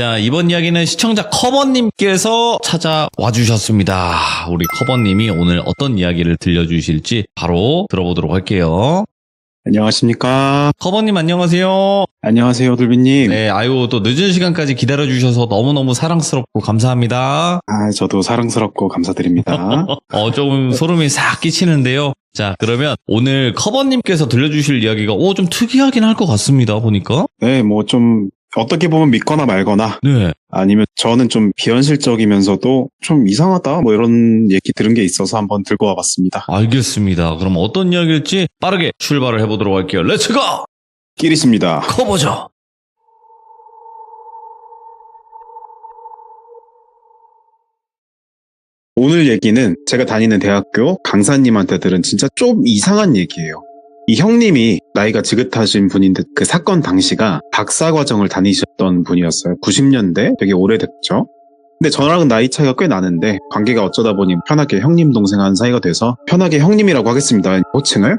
자, 이번 이야기는 시청자 커버님께서 찾아와 주셨습니다. 우리 커버님이 오늘 어떤 이야기를 들려주실지 바로 들어보도록 할게요. 안녕하십니까. 커버님 안녕하세요. 안녕하세요, 돌비님. 네, 아유, 또 늦은 시간까지 기다려주셔서 너무너무 사랑스럽고 감사합니다. 저도 사랑스럽고 감사드립니다. 조금 소름이 싹 끼치는데요. 자, 그러면 오늘 커버님께서 들려주실 이야기가 좀 특이하긴 할 것 같습니다, 보니까. 네, 뭐 좀 어떻게 보면 믿거나 말거나 네. 아니면 저는 좀 비현실적이면서도 좀 이상하다 뭐 이런 얘기 들은 게 있어서 한번 들고 와봤습니다. 알겠습니다. 그럼 어떤 이야기일지 빠르게 출발을 해보도록 할게요. 렛츠고! 끼리십니다. 커버죠. 오늘 얘기는 제가 다니는 대학교 강사님한테 들은 진짜 좀 이상한 얘기예요. 이 형님이 나이가 지긋하신 분인데 그 사건 당시가 박사과정을 다니셨던 분이었어요. 90년대 되게 오래됐죠. 근데 저랑은 나이 차이가 꽤 나는데 관계가 어쩌다 보니 편하게 형님 동생 한 사이가 돼서 편하게 형님이라고 하겠습니다. 호칭을.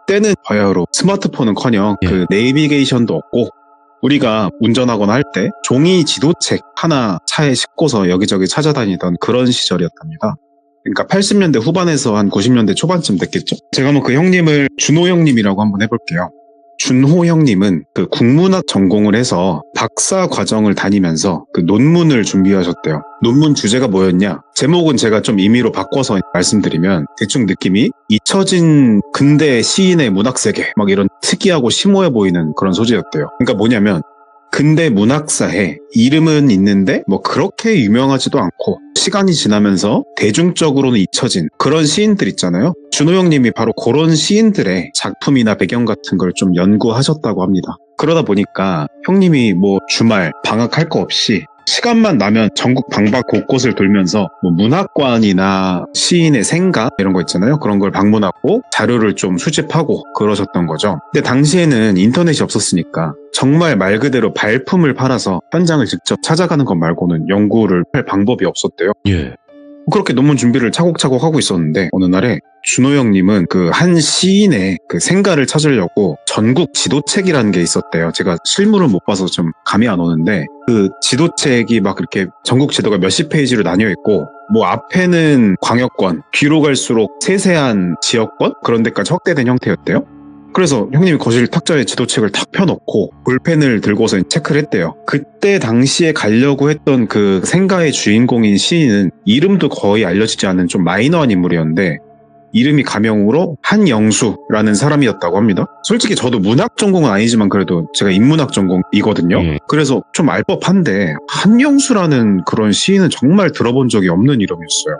때는 바야흐로 스마트폰은커녕 그 내비게이션도 없고 우리가 운전하거나 할 때 종이 지도책 하나 차에 싣고서 여기저기 찾아다니던 그런 시절이었답니다. 그러니까 80년대 후반에서 한 90년대 초반쯤 됐겠죠. 제가 한번 그 형님을 준호 형님이라고 한번 해볼게요. 준호 형님은 그 국문학 전공을 해서 박사 과정을 다니면서 그 논문을 준비하셨대요. 논문 주제가 뭐였냐? 제목은 제가 좀 임의로 바꿔서 말씀드리면 대충 느낌이 잊혀진 근대 시인의 문학세계 막 이런 특이하고 심오해 보이는 그런 소재였대요. 그러니까 뭐냐면 근대 문학사에 이름은 있는데 뭐 그렇게 유명하지도 않고 시간이 지나면서 대중적으로는 잊혀진 그런 시인들 있잖아요. 준호 형님이 바로 그런 시인들의 작품이나 배경 같은 걸 좀 연구하셨다고 합니다. 그러다 보니까 형님이 뭐 주말 방학할 거 없이 시간만 나면 전국 방방 곳곳을 돌면서 뭐 문학관이나 시인의 생가 이런 거 있잖아요. 그런 걸 방문하고 자료를 좀 수집하고 그러셨던 거죠. 근데 당시에는 인터넷이 없었으니까 정말 말 그대로 발품을 팔아서 현장을 직접 찾아가는 것 말고는 연구를 할 방법이 없었대요. 예. 그렇게 논문 준비를 차곡차곡 하고 있었는데 어느 날에 준호 형님은 그 한 시인의 그 생가를 찾으려고 전국 지도책이라는 게 있었대요. 제가 실물을 못 봐서 좀 감이 안 오는데 그 지도책이 막 이렇게 전국 지도가 몇십 페이지로 나뉘어 있고 뭐 앞에는 광역권, 뒤로 갈수록 세세한 지역권 그런 데까지 확대된 형태였대요. 그래서 형님이 거실 탁자에 지도책을 탁 펴놓고 볼펜을 들고서 체크를 했대요. 그때 당시에 가려고 했던 그 생가의 주인공인 시인은 이름도 거의 알려지지 않은 좀 마이너한 인물이었는데 이름이 가명으로 한영수라는 사람이었다고 합니다. 솔직히 저도 문학 전공은 아니지만 그래도 제가 인문학 전공이거든요. 그래서 좀 알 법한데 한영수라는 그런 시인은 정말 들어본 적이 없는 이름이었어요.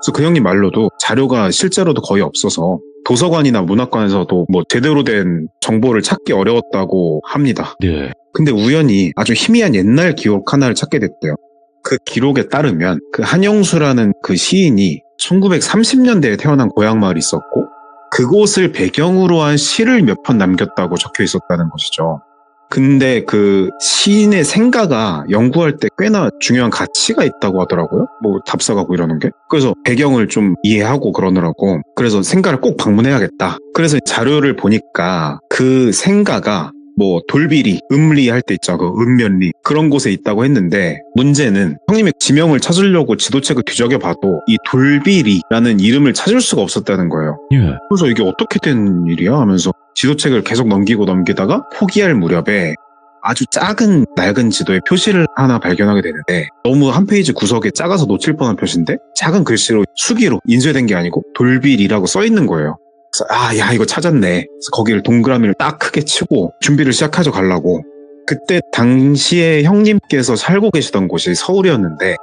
그래서 그 형님 말로도 자료가 실제로도 거의 없어서 도서관이나 문학관에서도 뭐 제대로 된 정보를 찾기 어려웠다고 합니다. 네. 근데 우연히 아주 희미한 옛날 기록 하나를 찾게 됐대요. 그 기록에 따르면 그 한영수라는 그 시인이 1930년대에 태어난 고향 마을이 있었고 그곳을 배경으로 한 시를 몇 편 남겼다고 적혀 있었다는 것이죠. 근데 그 시인의 생가가 연구할 때 꽤나 중요한 가치가 있다고 하더라고요. 뭐 답사가고 이러는 게. 그래서 배경을 좀 이해하고 그러느라고. 그래서 생가를 꼭 방문해야겠다. 그래서 자료를 보니까 그 생가가 뭐 돌비리, 음리 할 때 있죠. 그 읍면리 그런 곳에 있다고 했는데 문제는 형님이 지명을 찾으려고 지도책을 뒤적여봐도 이 돌비리라는 이름을 찾을 수가 없었다는 거예요. 그래서 이게 어떻게 된 일이야 하면서 지도책을 계속 넘기다가 포기할 무렵에 아주 작은 낡은 지도에 표시를 하나 발견하게 되는데 너무 한 페이지 구석에 작아서 놓칠 뻔한 표시인데 작은 글씨로 수기로 인쇄된 게 아니고 돌비리라고 써 있는 거예요. 그래서 야 이거 찾았네. 그래서 거기를 동그라미를 딱 크게 치고 준비를 시작하죠 가려고. 그때 당시에 형님께서 살고 계시던 곳이 서울이었는데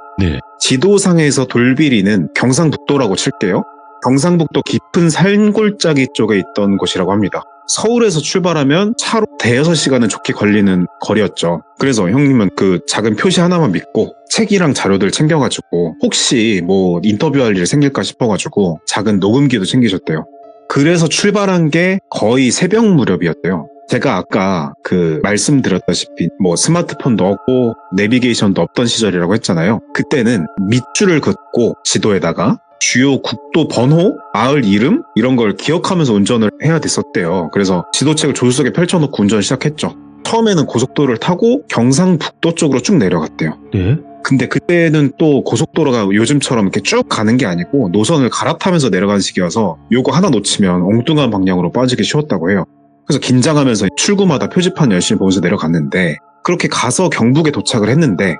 지도상에서 돌비리는 경상북도라고 칠게요. 경상북도 깊은 산골짜기 쪽에 있던 곳이라고 합니다. 서울에서 출발하면 차로 대여섯 시간은 좋게 걸리는 거리였죠. 그래서 형님은 그 작은 표시 하나만 믿고 책이랑 자료들 챙겨가지고 혹시 뭐 인터뷰할 일 생길까 싶어가지고 작은 녹음기도 챙기셨대요. 그래서 출발한 게 거의 새벽 무렵이었대요. 제가 아까 그 말씀드렸다시피 뭐 스마트폰도 없고 내비게이션도 없던 시절이라고 했잖아요. 그때는 밑줄을 긋고 지도에다가 주요 국도 번호, 마을 이름 이런 걸 기억하면서 운전을 해야 됐었대요. 그래서 지도책을 조수석에 펼쳐놓고 운전을 시작했죠. 처음에는 고속도로를 타고 경상북도 쪽으로 쭉 내려갔대요. 네. 근데 그때는 또 고속도로가 요즘처럼 이렇게 쭉 가는 게 아니고 노선을 갈아타면서 내려가는 시기여서 요거 하나 놓치면 엉뚱한 방향으로 빠지기 쉬웠다고 해요. 그래서 긴장하면서 출구마다 표지판 열심히 보면서 내려갔는데 그렇게 가서 경북에 도착을 했는데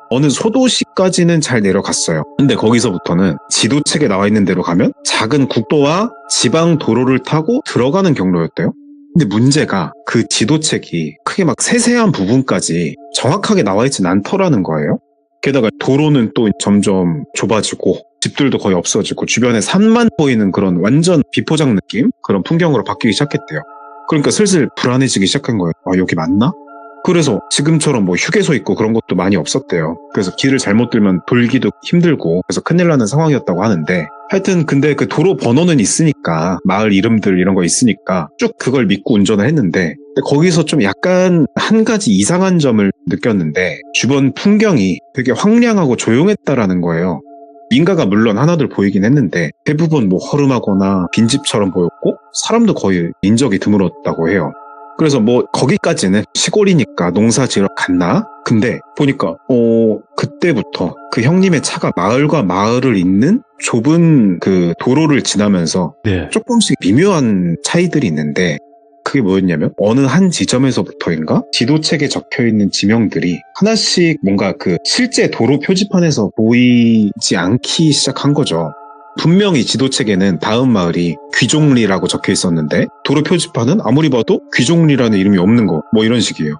어느 소도시까지는 잘 내려갔어요. 근데 거기서부터는 지도책에 나와 있는 대로 가면 작은 국도와 지방 도로를 타고 들어가는 경로였대요. 근데 문제가 그 지도책이 크게 막 세세한 부분까지 정확하게 나와 있진 않더라는 거예요. 게다가 도로는 또 점점 좁아지고 집들도 거의 없어지고 주변에 산만 보이는 그런 완전 비포장 느낌? 그런 풍경으로 바뀌기 시작했대요. 그러니까 슬슬 불안해지기 시작한 거예요. 아, 여기 맞나? 그래서 지금처럼 뭐 휴게소 있고 그런 것도 많이 없었대요. 그래서 길을 잘못 들면 돌기도 힘들고 그래서 큰일 나는 상황이었다고 하는데 하여튼 근데 그 도로 번호는 있으니까 마을 이름들 이런 거 있으니까 쭉 그걸 믿고 운전을 했는데 거기서 좀 약간 한 가지 이상한 점을 느꼈는데 주변 풍경이 되게 황량하고 조용했다라는 거예요. 민가가 물론 하나둘 보이긴 했는데 대부분 뭐 허름하거나 빈집처럼 보였고 사람도 거의 인적이 드물었다고 해요. 그래서 뭐 거기까지는 시골이니까 농사 지으러 갔나? 근데 보니까 그때부터 그 형님의 차가 마을과 마을을 잇는 좁은 그 도로를 지나면서 네. 조금씩 미묘한 차이들이 있는데 그게 뭐였냐면 어느 한 지점에서부터인가 지도책에 적혀있는 지명들이 하나씩 뭔가 그 실제 도로 표지판에서 보이지 않기 시작한 거죠. 분명히 지도책에는 다음 마을이 귀종리라고 적혀 있었는데 도로 표지판은 아무리 봐도 귀종리라는 이름이 없는 거 뭐 이런 식이에요.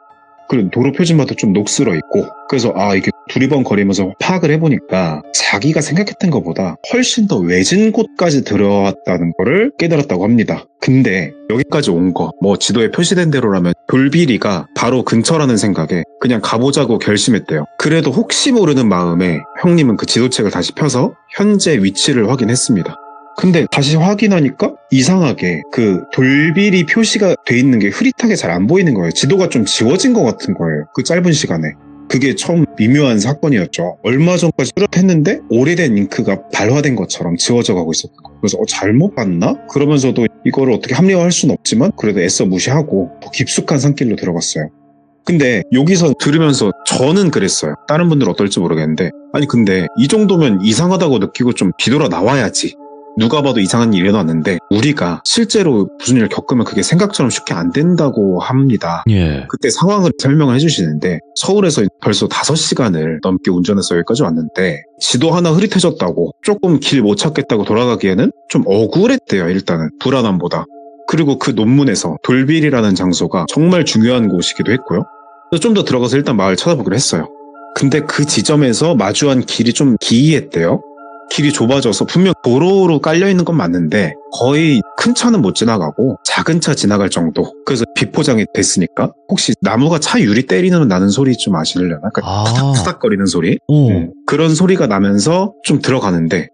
그리고 도로 표지마다 좀 녹슬어 있고 그래서 이게 두리번거리면서 파악을 해보니까 자기가 생각했던 것보다 훨씬 더 외진 곳까지 들어왔다는 거를 깨달았다고 합니다. 근데 여기까지 온 거 뭐 지도에 표시된 대로라면 돌비리가 바로 근처라는 생각에 그냥 가보자고 결심했대요. 그래도 혹시 모르는 마음에 형님은 그 지도책을 다시 펴서 현재 위치를 확인했습니다. 근데 다시 확인하니까 이상하게 그 돌비리 표시가 돼 있는 게 흐릿하게 잘 안 보이는 거예요. 지도가 좀 지워진 것 같은 거예요. 그 짧은 시간에. 그게 처음 미묘한 사건이었죠. 얼마 전까지 뚜렷했는데 오래된 잉크가 발화된 것처럼 지워져 가고 있었던 거예요. 그래서 잘못 봤나? 그러면서도 이거를 어떻게 합리화할 수는 없지만 그래도 애써 무시하고 더 깊숙한 산길로 들어갔어요. 근데 여기서 들으면서 저는 그랬어요. 다른 분들은 어떨지 모르겠는데 아니 근데 이 정도면 이상하다고 느끼고 좀 뒤돌아 나와야지. 누가 봐도 이상한 일이 일어났는데 우리가 실제로 무슨 일을 겪으면 그게 생각처럼 쉽게 안 된다고 합니다. 예. 그때 상황을 설명을 해주시는데 서울에서 벌써 5시간을 넘게 운전해서 여기까지 왔는데 지도 하나 흐릿해졌다고 조금 길 못 찾겠다고 돌아가기에는 좀 억울했대요. 일단은 불안함보다. 그리고 그 논문에서 돌빌이라는 장소가 정말 중요한 곳이기도 했고요. 그래서 좀 더 들어가서 일단 마을 찾아보기로 했어요. 근데 그 지점에서 마주한 길이 좀 기이했대요. 길이 좁아져서 분명 도로로 깔려있는 건 맞는데 거의 큰 차는 못 지나가고 작은 차 지나갈 정도. 그래서 비포장이 됐으니까 혹시 나무가 차 유리 때리는 나는 소리 좀 아시려나? 그러니까 푸닥푸닥거리는 소리? 그런 소리가 나면서 좀 들어가는데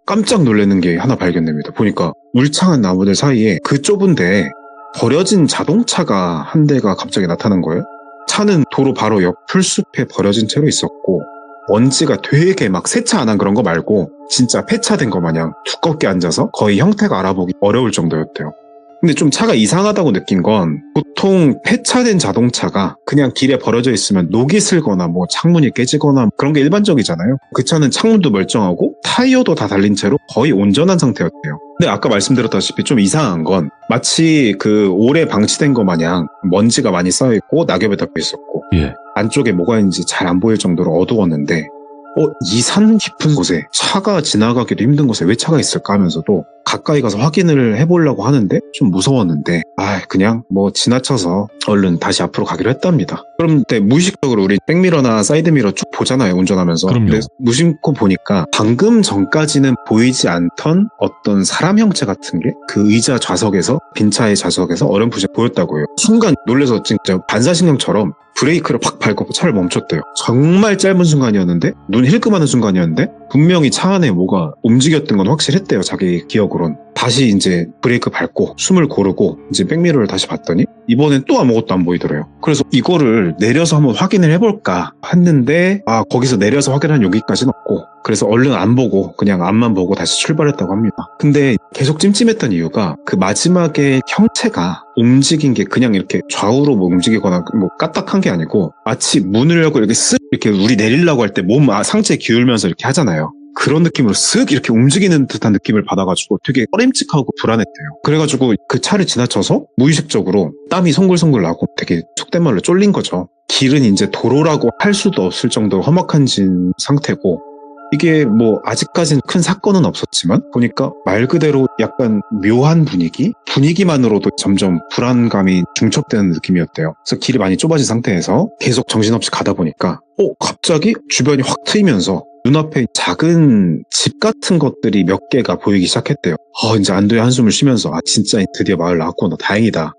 깜짝 놀라는 게 하나 발견됩니다. 보니까 울창한 나무들 사이에 그 좁은 데에 버려진 자동차가 한 대가 갑자기 나타난 거예요. 차는 도로 바로 옆 풀숲에 버려진 채로 있었고 먼지가 되게 막 세차 안 한 그런 거 말고 진짜 폐차된 거 마냥 두껍게 앉아서 거의 형태가 알아보기 어려울 정도였대요. 근데 좀 차가 이상하다고 느낀 건 보통 폐차된 자동차가 그냥 길에 버려져 있으면 녹이 슬거나 뭐 창문이 깨지거나 그런 게 일반적이잖아요. 그 차는 창문도 멀쩡하고 타이어도 다 달린 채로 거의 온전한 상태였대요. 근데 아까 말씀드렸다시피 좀 이상한 건 마치 그 오래 방치된 거 마냥 먼지가 많이 쌓여있고 낙엽에 덮여 있었고 예. 안쪽에 뭐가 있는지 잘 안 보일 정도로 어두웠는데 이 산 깊은 곳에 차가 지나가기도 힘든 곳에 왜 차가 있을까 하면서도 가까이 가서 확인을 해보려고 하는데 좀 무서웠는데 그냥 뭐 지나쳐서 얼른 다시 앞으로 가기로 했답니다. 그런데 무의식적으로 우리 백미러나 사이드미러 쭉 보잖아요, 운전하면서. 그럼요. 근데 무심코 보니까 방금 전까지는 보이지 않던 어떤 사람 형체 같은 게 그 의자 좌석에서 빈차의 좌석에서 어렴풋이 보였다고요. 순간 놀라서 진짜 반사신경처럼 브레이크를 팍 밟고 차를 멈췄대요. 정말 짧은 순간이었는데 눈 힐끔하는 순간이었는데 분명히 차 안에 뭐가 움직였던 건 확실했대요. 자기 기억으론. 다시 이제 브레이크 밟고 숨을 고르고 이제 백미러를 다시 봤더니 이번엔 또 아무것도 안 보이더래요. 그래서 이거를 내려서 한번 확인을 해볼까 했는데 거기서 내려서 확인한 용기까지는 없고 그래서 얼른 안 보고 그냥 앞만 보고 다시 출발했다고 합니다. 근데 계속 찜찜했던 이유가 그 마지막에 형체가 움직인 게 그냥 이렇게 좌우로 뭐 움직이거나 뭐 까딱한 게 아니고 마치 문을 열고 이렇게 쓱 이렇게 우리 내리려고 할 때 몸 상체 기울면서 이렇게 하잖아요. 그런 느낌으로 쓱 이렇게 움직이는 듯한 느낌을 받아가지고 되게 꺼림칙하고 불안했대요. 그래가지고 그 차를 지나쳐서 무의식적으로 땀이 송글송글 나고 되게 속된 말로 쫄린 거죠. 길은 이제 도로라고 할 수도 없을 정도로 험악한 상태고 이게 뭐 아직까지는 큰 사건은 없었지만 보니까 말 그대로 약간 묘한 분위기만으로도 점점 불안감이 중첩되는 느낌이었대요. 그래서 길이 많이 좁아진 상태에서 계속 정신없이 가다 보니까 갑자기 주변이 확 트이면서 눈앞에 작은 집 같은 것들이 몇 개가 보이기 시작했대요. 이제 안도의 한숨을 쉬면서 진짜 드디어 마을 나왔구나, 다행이다.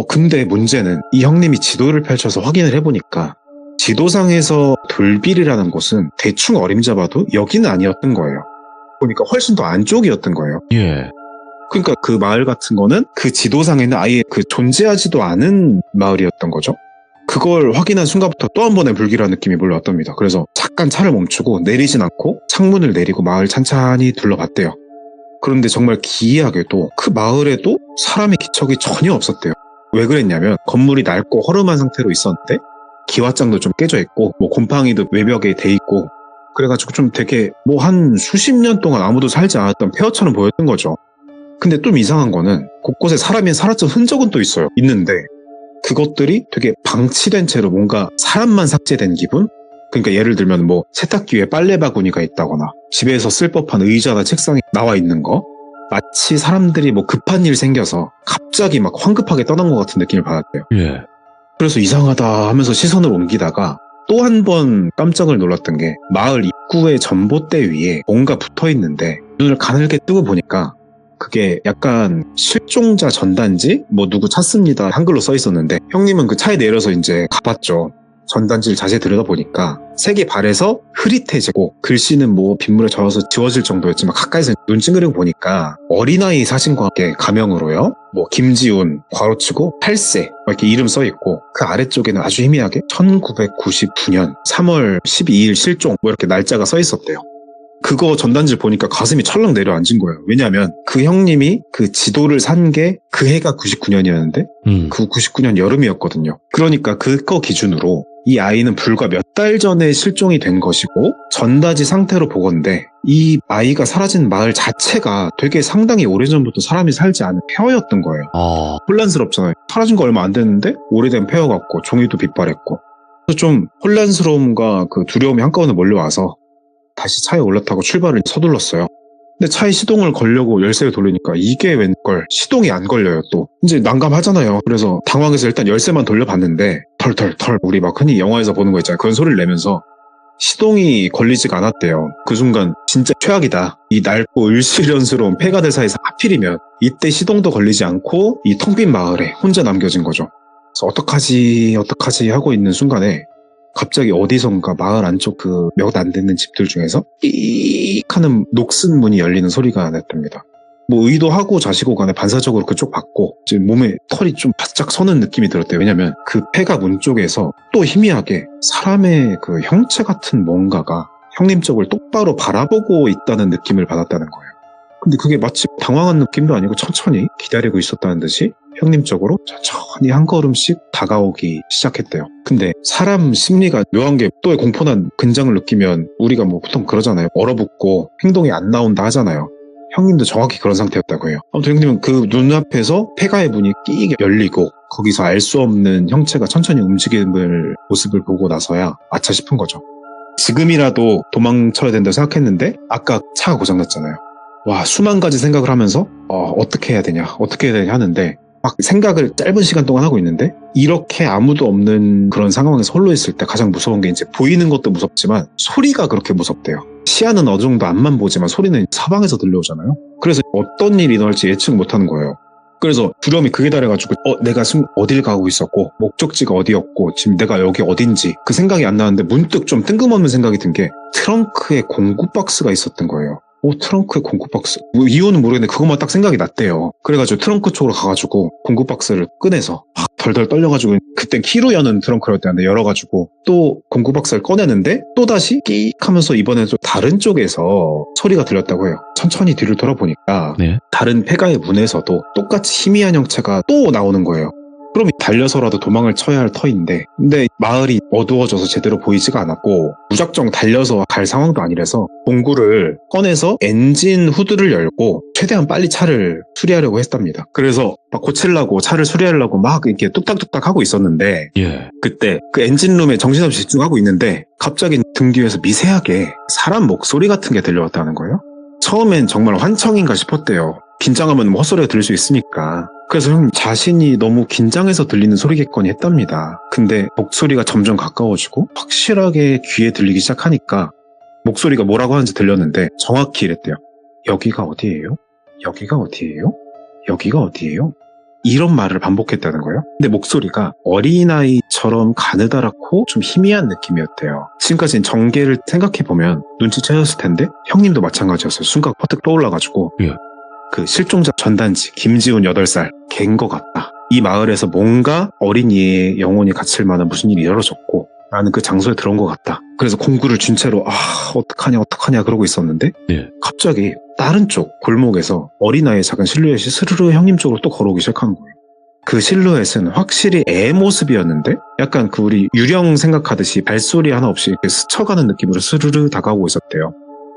근데 문제는 이 형님이 지도를 펼쳐서 확인을 해보니까 지도상에서 돌빌이라는 곳은 대충 어림잡아도 여기는 아니었던 거예요. 보니까 훨씬 더 안쪽이었던 거예요. 예. 그러니까 그 마을 같은 거는 그 지도상에는 아예 존재하지도 않은 마을이었던 거죠. 그걸 확인한 순간부터 또 한 번의 불길한 느낌이 몰려왔답니다. 그래서 잠깐 차를 멈추고 내리진 않고 창문을 내리고 마을 찬찬히 둘러봤대요. 그런데 정말 기이하게도 그 마을에도 사람의 기척이 전혀 없었대요. 왜 그랬냐면 건물이 낡고 허름한 상태로 있었는데 기와장도 좀 깨져 있고 뭐 곰팡이도 외벽에 돼 있고 그래가지고 좀 되게 뭐 한 수십 년 동안 아무도 살지 않았던 폐허처럼 보였던 거죠. 근데 좀 이상한 거는 곳곳에 사람이 살았던 흔적은 또 있는데 그것들이 되게 방치된 채로 뭔가 사람만 삭제된 기분? 그러니까 예를 들면 뭐 세탁기 위에 빨래 바구니가 있다거나 집에서 쓸 법한 의자나 책상이 나와 있는 거, 마치 사람들이 뭐 급한 일 생겨서 갑자기 막 황급하게 떠난 것 같은 느낌을 받았대요. 예. 그래서 이상하다 하면서 시선을 옮기다가 또 한 번 깜짝을 놀랐던 게 마을 입구의 전봇대 위에 뭔가 붙어 있는데 눈을 가늘게 뜨고 보니까 그게 약간 실종자 전단지? 뭐 누구 찾습니다 한글로 써 있었는데 형님은 그 차에 내려서 이제 가봤죠. 전단지를 자세히 들여다보니까 색이 바래서 흐릿해지고 글씨는 뭐 빗물에 젖어서 지워질 정도였지만 가까이서 눈 찡그리고 보니까 어린아이 사진과 함께 가명으로요. 뭐 김지훈, 괄호치고 8세 이렇게 이름 써있고 그 아래쪽에는 아주 희미하게 1999년 3월 12일 실종 뭐 이렇게 날짜가 써있었대요. 그거 전단지를 보니까 가슴이 철렁 내려앉은 거예요. 왜냐하면 그 형님이 그 지도를 산 게 그 해가 99년이었는데 그 99년 여름이었거든요. 그러니까 그거 기준으로 이 아이는 불과 몇 달 전에 실종이 된 것이고 전단지 상태로 보건대 이 아이가 사라진 마을 자체가 되게 상당히 오래전부터 사람이 살지 않은 폐허였던 거예요. 혼란스럽잖아요. 사라진 거 얼마 안 됐는데 오래된 폐허 같고 종이도 빛바랬고 그래서 좀 혼란스러움과 그 두려움이 한꺼번에 몰려와서 다시 차에 올라타고 출발을 서둘렀어요. 근데 차에 시동을 걸려고 열쇠를 돌리니까 이게 웬걸 시동이 안 걸려요. 또 이제 난감하잖아요. 그래서 당황해서 일단 열쇠만 돌려봤는데 털털털 우리 막 흔히 영화에서 보는 거 있잖아요. 그런 소리를 내면서 시동이 걸리지가 않았대요. 그 순간 진짜 최악이다. 이 낡고 을시련스러운 폐가대사에서 하필이면 이때 시동도 걸리지 않고 이 텅 빈 마을에 혼자 남겨진 거죠. 그래서 어떡하지 하고 있는 순간에 갑자기 어디선가 마을 안쪽 그 몇 안 되는 집들 중에서 삑 하는 녹슨 문이 열리는 소리가 났답니다. 뭐 의도하고 자시고 간에 반사적으로 그쪽 봤고 지금 몸에 털이 좀 바짝 서는 느낌이 들었대요. 왜냐면 그 폐가 문 쪽에서 또 희미하게 사람의 그 형체 같은 뭔가가 형님 쪽을 똑바로 바라보고 있다는 느낌을 받았다는 거예요. 근데 그게 마치 당황한 느낌도 아니고 천천히 기다리고 있었다는 듯이 형님 쪽으로 천천히 한 걸음씩 다가오기 시작했대요. 근데 사람 심리가 묘한 게 또 공포난 긴장을 느끼면 우리가 뭐 보통 그러잖아요. 얼어붙고 행동이 안 나온다 하잖아요. 형님도 정확히 그런 상태였다고 해요. 아무튼 형님은 그 눈앞에서 폐가의 문이 끼게 열리고 거기서 알 수 없는 형체가 천천히 움직이는 모습을 보고 나서야 아차 싶은 거죠. 지금이라도 도망쳐야 된다고 생각했는데 아까 차가 고장났잖아요. 와, 수만 가지 생각을 하면서 어떻게 해야 되냐 하는데 막 생각을 짧은 시간 동안 하고 있는데 이렇게 아무도 없는 그런 상황에서 홀로 있을 때 가장 무서운 게 이제 보이는 것도 무섭지만 소리가 그렇게 무섭대요. 시야는 어느 정도 앞만 보지만 소리는 사방에서 들려오잖아요. 그래서 어떤 일이 일어날지 예측 못하는 거예요. 그래서 두려움이 극에 달해가지고 내가 지금 어딜 가고 있었고 목적지가 어디였고 지금 내가 여기 어딘지 그 생각이 안 나는데 문득 좀 뜬금없는 생각이 든 게 트렁크에 공구 박스가 있었던 거예요. 트렁크에 공구 박스. 이유는 모르겠는데 그것만 딱 생각이 났대요. 그래가지고 트렁크 쪽으로 가가지고 공구 박스를 꺼내서 막 덜덜 떨려가지고 그땐 키로 여는 트렁크였는데 열어가지고 또 공구박스를 꺼내는데 또다시 끼익 하면서 이번엔 좀 다른 쪽에서 소리가 들렸다고 해요. 천천히 뒤를 돌아보니까 네. 다른 폐가의 문에서도 똑같이 희미한 형체가 또 나오는 거예요. 그럼 달려서라도 도망을 쳐야 할 터인데 근데 마을이 어두워져서 제대로 보이지가 않았고 무작정 달려서 갈 상황도 아니라서 공구를 꺼내서 엔진 후드를 열고 최대한 빨리 차를 수리하려고 했답니다. 그래서 막 고치려고 차를 수리하려고 막 이렇게 뚝딱뚝딱 하고 있었는데 예. 그때 그 엔진룸에 정신없이 집중하고 있는데 갑자기 등 뒤에서 미세하게 사람 목소리 같은 게 들려왔다는 거예요. 처음엔 정말 환청인가 싶었대요. 긴장하면 헛소리가 들릴 수 있으니까. 그래서 형 자신이 너무 긴장해서 들리는 소리겠거니 했답니다. 근데 목소리가 점점 가까워지고 확실하게 귀에 들리기 시작하니까 목소리가 뭐라고 하는지 들렸는데 정확히 이랬대요. 여기가 어디예요? 여기가 어디예요? 여기가 어디예요? 이런 말을 반복했다는 거예요. 근데 목소리가 어린아이처럼 가느다랗고 좀 희미한 느낌이었대요. 지금까지는 전개를 생각해보면 눈치채셨을 텐데 형님도 마찬가지였어요. 순간 퍼뜩 떠올라가지고 예. 그 실종자 전단지 김지훈 8살 걘 것 같다. 이 마을에서 뭔가 어린이의 영혼이 갇힐 만한 무슨 일이 이루어졌고 나는 그 장소에 들어온 것 같다. 그래서 공구를 쥔 채로 어떡하냐 그러고 있었는데 예. 갑자기 다른 쪽 골목에서 어린아이의 작은 실루엣이 스르르 형님 쪽으로 또 걸어오기 시작한 거예요. 그 실루엣은 확실히 애 모습이었는데 약간 그 우리 유령 생각하듯이 발소리 하나 없이 이렇게 스쳐가는 느낌으로 스르르 다가오고 있었대요.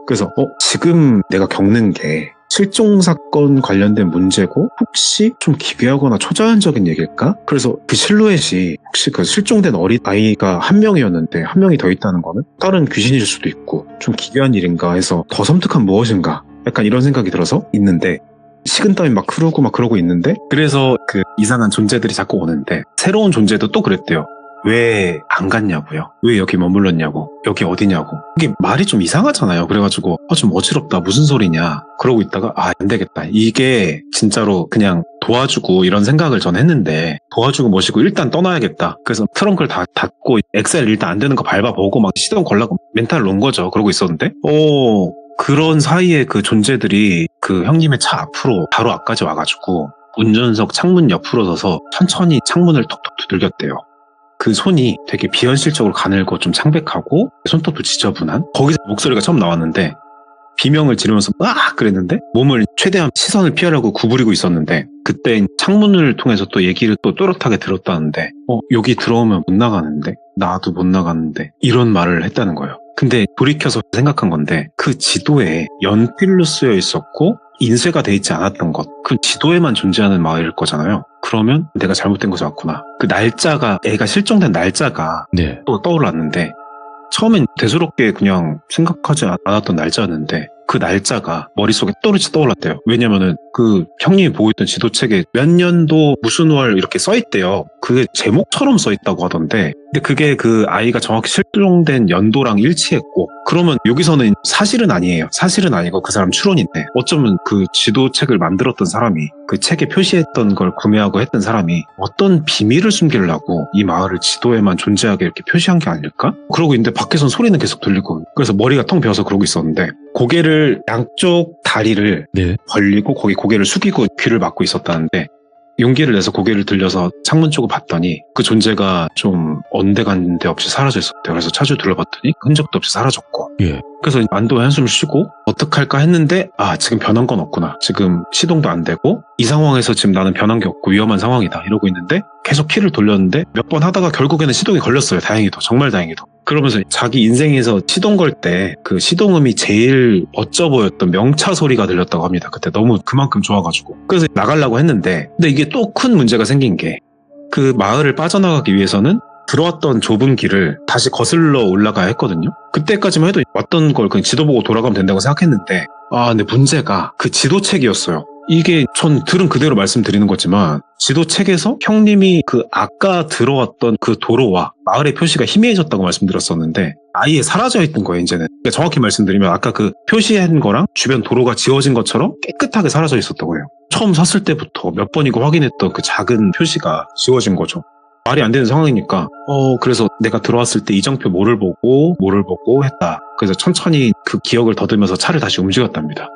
그래서 지금 내가 겪는 게 실종 사건 관련된 문제고 혹시 좀 기괴하거나 초자연적인 얘기일까? 그래서 그 실루엣이 혹시 그 실종된 어린 아이가 한 명이었는데 한 명이 더 있다는 거는 다른 귀신일 수도 있고 좀 기괴한 일인가 해서 더 섬뜩한 무엇인가 약간 이런 생각이 들어서 있는데 식은땀이 막 흐르고 막 그러고 있는데 그래서 그 이상한 존재들이 자꾸 오는데 새로운 존재도 또 그랬대요. 왜 안 갔냐고요? 왜 여기 머물렀냐고? 여기 어디냐고? 이게 말이 좀 이상하잖아요. 그래가지고 좀 어지럽다. 무슨 소리냐? 그러고 있다가 안 되겠다. 이게 진짜로 그냥 도와주고 이런 생각을 전 했는데 도와주고 모시고 일단 떠나야겠다. 그래서 트렁크를 다 닫고 엑셀 일단 안 되는 거 밟아보고 막 시동 걸라고 멘탈을 놓은 거죠. 그러고 있었는데 그런 사이에 그 존재들이 그 형님의 차 앞으로 바로 앞까지 와가지고 운전석 창문 옆으로 서서 천천히 창문을 톡톡 두들겼대요. 그 손이 되게 비현실적으로 가늘고 좀 창백하고 손톱도 지저분한 거기서 목소리가 처음 나왔는데 비명을 지르면서 막 그랬는데 몸을 최대한 시선을 피하려고 구부리고 있었는데 그때 창문을 통해서 또 얘기를 또 또렷하게 들었다는데 여기 들어오면 못 나가는데 나도 못 나가는데 이런 말을 했다는 거예요. 근데 돌이켜서 생각한 건데 그 지도에 연필로 쓰여 있었고 인쇄가 돼 있지 않았던 것, 그 지도에만 존재하는 마을일 거잖아요. 그러면 내가 잘못된 거지 맞구나. 그 날짜가, 애가 실종된 날짜가 네. 또 떠올랐는데 처음엔 대수롭게 그냥 생각하지 않았던 날짜였는데 그 날짜가 머릿속에 또렷이 떠올랐대요. 왜냐면은 그 형님이 보고 있던 지도책에 몇 년도 무슨 월 이렇게 써있대요. 그게 제목처럼 써있다고 하던데 근데 그게 그 아이가 정확히 실종된 연도랑 일치했고 그러면 여기서는 사실은 아니에요. 사실은 아니고 그 사람 추론인데 어쩌면 그 지도책을 만들었던 사람이 그 책에 표시했던 걸 구매하고 했던 사람이 어떤 비밀을 숨기려고 이 마을을 지도에만 존재하게 이렇게 표시한 게 아닐까? 그러고 있는데 밖에선 소리는 계속 들리고 그래서 머리가 텅 비어서 그러고 있었는데 고개를 양쪽 다리를 네. 벌리고 거기 고개를 숙이고 귀를 막고 있었다는데 용기를 내서 고개를 들려서 창문 쪽을 봤더니 그 존재가 좀 언데간데 없이 사라져 있었대요. 그래서 차주 둘러봤더니 흔적도 없이 사라졌고 예. 그래서 안도의 한숨을 쉬고 어떡할까 했는데 지금 변한 건 없구나. 지금 시동도 안 되고 이 상황에서 지금 나는 변한 게 없고 위험한 상황이다 이러고 있는데 계속 키를 돌렸는데 몇 번 하다가 결국에는 시동이 걸렸어요. 다행히도 정말 다행히도. 그러면서 자기 인생에서 시동 걸 때 그 시동음이 제일 멋져 보였던 명차 소리가 들렸다고 합니다. 그때 너무 그만큼 좋아가지고 그래서 나가려고 했는데 근데 이게 또 큰 문제가 생긴 게 그 마을을 빠져나가기 위해서는 들어왔던 좁은 길을 다시 거슬러 올라가야 했거든요. 그때까지만 해도 왔던 걸 그냥 지도 보고 돌아가면 된다고 생각했는데 근데 문제가 그 지도책이었어요. 이게 전 들은 그대로 말씀드리는 거지만 지도책에서 형님이 그 아까 들어왔던 그 도로와 마을의 표시가 희미해졌다고 말씀드렸었는데 아예 사라져 있던 거예요. 이제는 그러니까 정확히 말씀드리면 아까 그 표시한 거랑 주변 도로가 지워진 것처럼 깨끗하게 사라져 있었던 거예요. 처음 샀을 때부터 몇 번이고 확인했던 그 작은 표시가 지워진 거죠. 말이 안 되는 상황이니까 그래서 내가 들어왔을 때 이정표 뭐를 보고 했다. 그래서 천천히 그 기억을 더듬으면서 차를 다시 움직였답니다.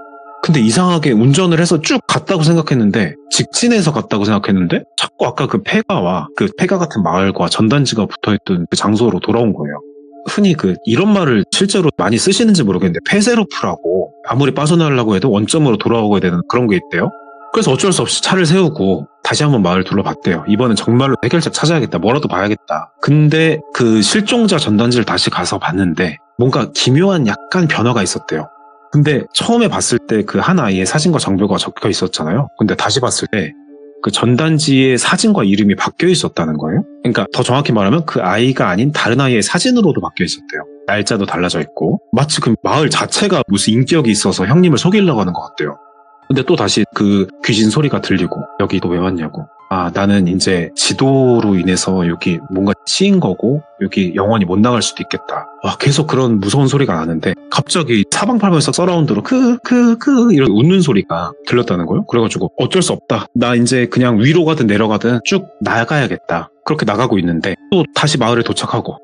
근데 이상하게 운전을 해서 쭉 갔다고 생각했는데 직진해서 갔다고 생각했는데 자꾸 아까 그 폐가와 그 폐가 같은 마을과 전단지가 붙어있던 그 장소로 돌아온 거예요. 흔히 이런 말을 실제로 많이 쓰시는지 모르겠는데 폐쇄루프라고 아무리 빠져나가려고 해도 원점으로 돌아오게 되는 그런 게 있대요. 그래서 어쩔 수 없이 차를 세우고 다시 한번 마을을 둘러봤대요. 이번엔 정말로 해결책 찾아야겠다. 뭐라도 봐야겠다. 근데 그 실종자 전단지를 다시 가서 봤는데 뭔가 기묘한 약간 변화가 있었대요. 근데 처음에 봤을 때 그 한 아이의 사진과 장부가 적혀 있었잖아요. 근데 다시 봤을 때 그 전단지의 사진과 이름이 바뀌어 있었다는 거예요. 그러니까 더 정확히 말하면 그 아이가 아닌 다른 아이의 사진으로도 바뀌어 있었대요. 날짜도 달라져 있고 마치 그 마을 자체가 무슨 인격이 있어서 형님을 속이려고 하는 것 같대요. 근데 또 다시 그 귀신 소리가 들리고 여기 또 왜 왔냐고. 아, 나는 이제 지도로 인해서 여기 뭔가 씌인 거고 여기 영원히 못 나갈 수도 있겠다. 와, 계속 그런 무서운 소리가 나는데 갑자기 사방팔방에서 서라운드로 이런 웃는 소리가 들렸다는 거예요. 그래가지고 어쩔 수 없다. 나 이제 그냥 위로 가든 내려가든 쭉 나가야겠다. 그렇게 나가고 있는데 또 다시 마을에 도착하고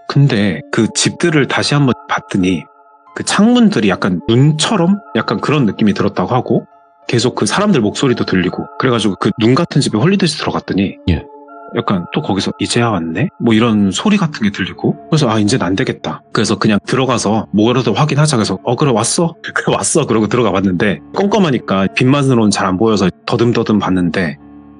근데 그 집들을 다시 한번 봤더니 그 창문들이 약간 눈처럼 약간 그런 느낌이 들었다고 하고 계속 그 사람들 목소리도 들리고 그래가지고 그 눈 같은 집에 홀리듯이 들어갔더니 예. 약간 또 거기서 이제야 왔네? 뭐 이런 소리 같은 게 들리고 그래서 아 이제는 안 되겠다. 그래서 그냥 들어가서 뭐라도 확인하자. 그래서 그래 왔어? 그래 왔어. 그러고 들어가 봤는데 껌껌하니까 빛만으로는 잘 안 보여서 더듬더듬 봤는데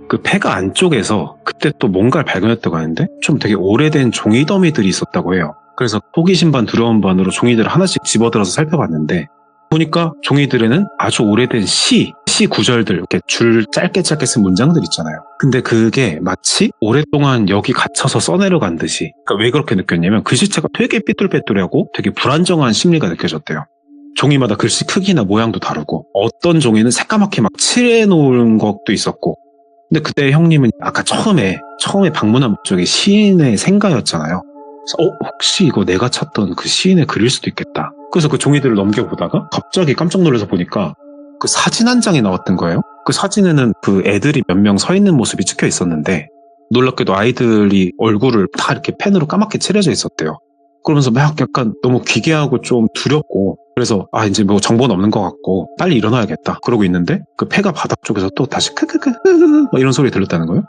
그 폐가 안쪽에서 그때 또 뭔가를 발견했다고 하는데 좀 되게 오래된 종이 더미들이 있었다고 해요. 그래서 호기심 반 두려움 반으로 종이들을 하나씩 집어들어서 살펴봤는데 보니까 종이들에는 아주 오래된 시 구절들 이렇게 줄 짧게 쓴 문장들 있잖아요. 근데 그게 마치 오랫동안 여기 갇혀서 써내려간 듯이 그러니까 왜 그렇게 느꼈냐면 글씨체가 되게 삐뚤빼뚤하고 되게 불안정한 심리가 느껴졌대요. 종이마다 글씨 크기나 모양도 다르고 어떤 종이는 새까맣게 막 칠해놓은 것도 있었고 근데 그때 형님은 아까 처음에 방문한 쪽이 시인의 생가였잖아요. 그래서 혹시 이거 내가 찾던 그 시인의 글일 수도 있겠다. 그래서 그 종이들을 넘겨보다가 갑자기 깜짝 놀라서 보니까 그 사진 한 장이 나왔던 거예요. 그 사진에는 그 애들이 몇 명 서 있는 모습이 찍혀 있었는데 놀랍게도 아이들이 얼굴을 다 이렇게 펜으로 까맣게 칠해져 있었대요. 그러면서 막 약간 너무 기괴하고 좀 두렵고 그래서 아 이제 뭐 정보는 없는 것 같고 빨리 일어나야겠다 그러고 있는데 그 폐가 바닥 쪽에서 또 다시 크크크 막 이런 소리 들렸다는 거예요.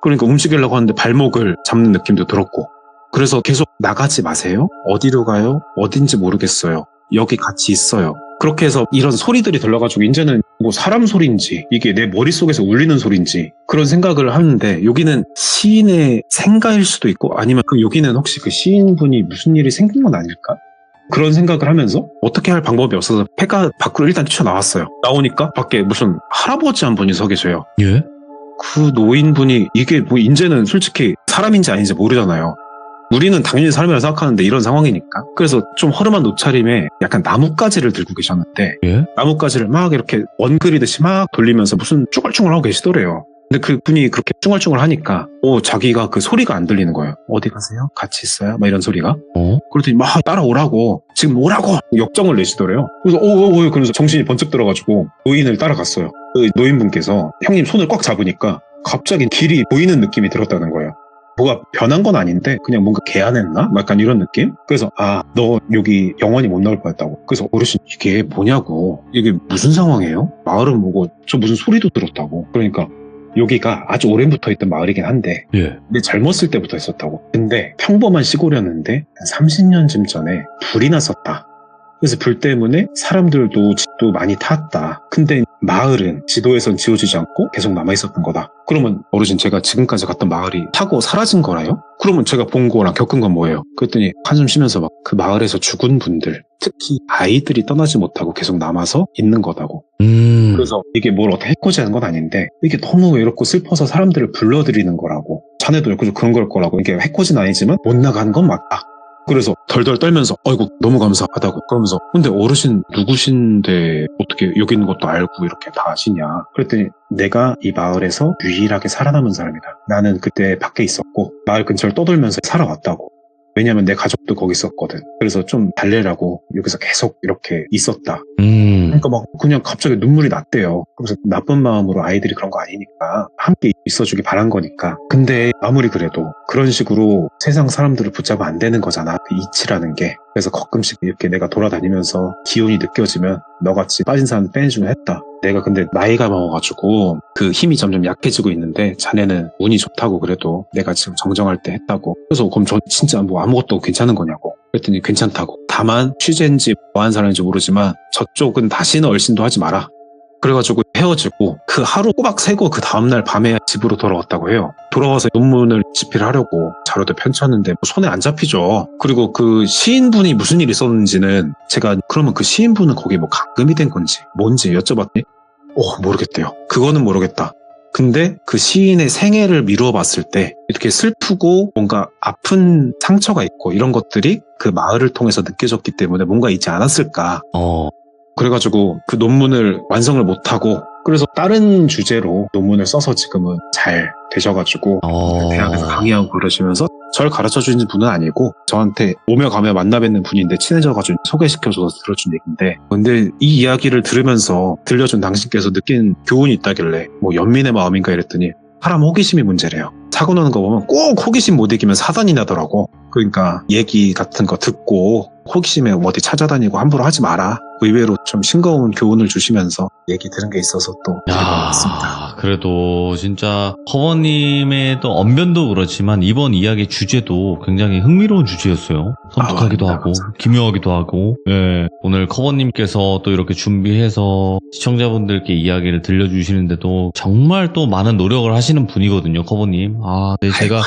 그러니까 움직이려고 하는데 발목을 잡는 느낌도 들었고 그래서 계속 나가지 마세요. 어디로 가요? 어딘지 모르겠어요. 여기 같이 있어요. 그렇게 해서 이런 소리들이 들려가지고 이제는 뭐 사람 소리인지 이게 내 머릿속에서 울리는 소리인지 그런 생각을 하는데 여기는 시인의 생가일 수도 있고 아니면 그럼 여기는 혹시 그 시인분이 무슨 일이 생긴 건 아닐까? 그런 생각을 하면서 어떻게 할 방법이 없어서 폐가 밖으로 일단 뛰쳐나왔어요. 나오니까 밖에 무슨 할아버지 한 분이 서 계셔요. 예? 그 노인분이 이게 뭐 이제는 솔직히 사람인지 아닌지 모르잖아요. 우리는 당연히 사람이라 생각하는데 이런 상황이니까. 그래서 좀 허름한 옷차림에 약간 나뭇가지를 들고 계셨는데 예? 나뭇가지를 막 이렇게 원그리듯이 막 돌리면서 무슨 쭈글쭈글 하고 계시더래요. 근데 그분이 그렇게 쭈글쭈글 하니까 자기가 그 소리가 안 들리는 거예요. 어디 가세요? 같이 있어요? 막 이런 소리가. 그러더니 막 따라오라고 지금 오라고 역정을 내시더래요. 그래서 그러면서 정신이 번쩍 들어가지고 노인을 따라갔어요. 그 노인분께서 형님 손을 꽉 잡으니까 갑자기 길이 보이는 느낌이 들었다는 거예요. 뭐가 변한 건 아닌데 그냥 뭔가 개안했나? 약간 이런 느낌? 그래서 너 여기 영원히 못 나올 뻔했다고. 그래서 어르신 이게 뭐냐고. 이게 무슨 상황이에요? 마을은 뭐고 저 무슨 소리도 들었다고. 그러니까 여기가 아주 오래부터 있던 마을이긴 한데 근데 젊었을 때부터 있었다고. 근데 평범한 시골이었는데 한 30년쯤 전에 불이 났었다. 그래서 불 때문에 사람들도 집도 많이 탔다. 근데 마을은 지도에선 지워지지 않고 계속 남아있었던 거다. 그러면 어르신 제가 지금까지 갔던 마을이 타고 사라진 거라요? 그러면 제가 본 거랑 겪은 건 뭐예요? 그랬더니 한숨 쉬면서 막 그 마을에서 죽은 분들, 특히 아이들이 떠나지 못하고 계속 남아서 있는 거다고. 그래서 이게 뭘 어떻게 해코지하는 건 아닌데 이게 너무 외롭고 슬퍼서 사람들을 불러들이는 거라고. 자네도 그런 걸 거라고. 이게 해코지는 아니지만 못 나가는 건 맞다. 그래서 덜덜 떨면서 아이고 너무 감사하다고 그러면서 근데 어르신 누구신데 어떻게 여기 있는 것도 알고 이렇게 다 아시냐. 그랬더니 내가 이 마을에서 유일하게 살아남은 사람이다. 나는 그때 밖에 있었고 마을 근처를 떠돌면서 살아왔다고. 왜냐면 내 가족도 거기 있었거든. 그래서 좀 달래라고 여기서 계속 이렇게 있었다. 그러니까 막 그냥 갑자기 눈물이 났대요. 그래서 나쁜 마음으로 아이들이 그런 거 아니니까 함께 있어주기 바란 거니까. 근데 아무리 그래도 그런 식으로 세상 사람들을 붙잡으면 안 되는 거잖아. 그 이치라는 게. 그래서 가끔씩 이렇게 내가 돌아다니면서 기운이 느껴지면 너같이 빠진 사람 빼주곤 했다. 내가 근데 나이가 먹어가지고 그 힘이 점점 약해지고 있는데 자네는 운이 좋다고 그래도 내가 지금 정정할 때 했다고. 그래서 그럼 저 진짜 뭐 아무것도 괜찮은 거냐고. 그랬더니 괜찮다고. 다만 취재인지 뭐한 사람인지 모르지만 저쪽은 다시는 얼씬도 하지 마라. 그래가지고 헤어지고 그 하루 꼬박 새고 그 다음날 밤에 집으로 돌아왔다고 해요. 돌아와서 논문을 집필하려고 자료도 펼쳤는데 손에 안 잡히죠. 그리고 그 시인분이 무슨 일이 있었는지는 제가 그러면 그 시인분은 거기 뭐 감금이 된 건지 뭔지 여쭤봤더니 모르겠대요. 그거는 모르겠다. 근데 그 시인의 생애를 미루어 봤을 때 이렇게 슬프고 뭔가 아픈 상처가 있고 이런 것들이 그 마을을 통해서 느껴졌기 때문에 뭔가 있지 않았을까. 그래가지고 그 논문을 완성을 못하고 그래서 다른 주제로 논문을 써서 지금은 잘 되셔가지고 대학에서 강의하고 그러시면서 절 가르쳐주는 분은 아니고 저한테 오며 가며 만나 뵙는 분인데 친해져가지고 소개시켜줘서 들어준 얘기인데 근데 이 이야기를 들으면서 들려준 당신께서 느낀 교훈이 있다길래 뭐 연민의 마음인가 이랬더니 사람 호기심이 문제래요. 사고 나는 거 보면 꼭 호기심 못 이기면 사단이 나더라고. 그러니까 얘기 같은 거 듣고 호기심에 어디 찾아다니고 함부로 하지 마라. 의외로 좀 싱거운 교훈을 주시면서 얘기 들은 게 있어서 또 야, 그래도 진짜 커버님의 또 언변도 그렇지만 이번 이야기 주제도 굉장히 흥미로운 주제였어요. 섬뜩하기도 하고 기묘하기도 하고. 예, 오늘 커버님께서 또 이렇게 준비해서 시청자분들께 이야기를 들려주시는데도 정말 또 많은 노력을 하시는 분이거든요, 커버님. 네, 제가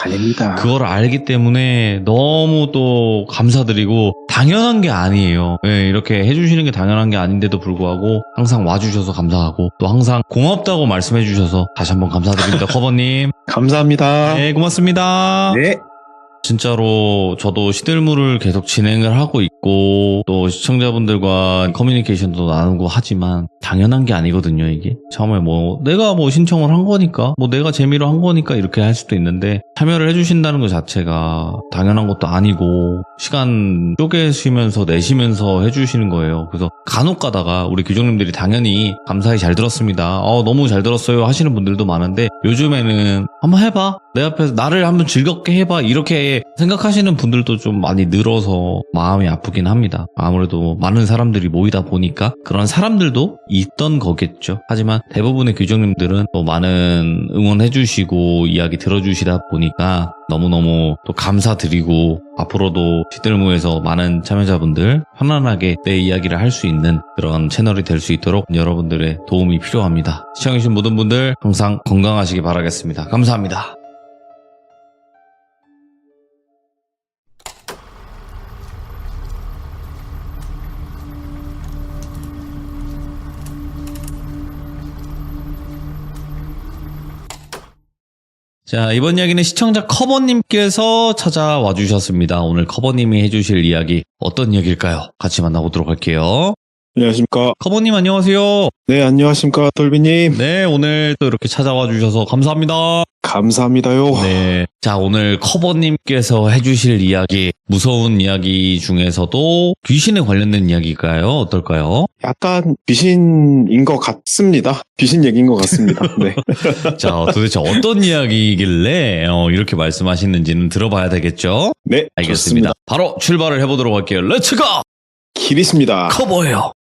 그걸 알기 때문에 너무 또 감사드리고 당연한 게 아니에요. 예, 이렇게 해주시는 게 당연한 게 아닌데도 불구하고 항상 와주셔서 감사하고 또 항상 고맙다고 말씀해 주셔서 다시 한번 감사드립니다. 커버님. 감사합니다. 네, 고맙습니다. 네. 진짜로 저도 시들물을 계속 진행을 하고 있고 또 시청자분들과 커뮤니케이션도 나누고 하지만 당연한 게 아니거든요, 이게. 처음에 내가 신청을 한 거니까 내가 재미로 한 거니까 이렇게 할 수도 있는데 참여를 해주신다는 것 자체가 당연한 것도 아니고 시간 쪼개시면서 내시면서 해주시는 거예요. 그래서 간혹 가다가 우리 규정님들이 당연히 감사히 잘 들었습니다. 너무 잘 들었어요 하시는 분들도 많은데 요즘에는 한번 해봐. 내 앞에서 나를 한번 즐겁게 해봐. 이렇게 생각하시는 분들도 좀 많이 늘어서 마음이 아프긴 합니다. 아무래도 많은 사람들이 모이다 보니까 그런 사람들도 있던 거겠죠. 하지만 대부분의 규정님들은 또 많은 응원해주시고 이야기 들어주시다 보니까 너무너무 또 감사드리고 앞으로도 시들무에서 많은 참여자분들 편안하게 내 이야기를 할 수 있는 그런 채널이 될 수 있도록 여러분들의 도움이 필요합니다. 시청해주신 모든 분들 항상 건강하시기 바라겠습니다. 감사합니다. 자, 이번 이야기는 시청자 커버님께서 찾아와 주셨습니다. 오늘 커버님이 해주실 이야기 어떤 이야기일까요? 같이 만나보도록 할게요. 안녕하십니까. 커버님 안녕하세요. 네, 안녕하십니까. 돌비님. 네, 오늘 또 이렇게 찾아와 주셔서 감사합니다. 감사합니다요. 네. 자, 오늘 커버님께서 해주실 이야기, 무서운 이야기 중에서도 귀신에 관련된 이야기일까요? 어떨까요? 약간 귀신인 것 같습니다. 귀신 얘기인 것 같습니다. 네. 자, 도대체 어떤 이야기이길래 이렇게 말씀하시는지는 들어봐야 되겠죠? 네, 알겠습니다. 좋습니다. 바로 출발을 해보도록 할게요. 렛츠고! 길이십니다. 커버예요.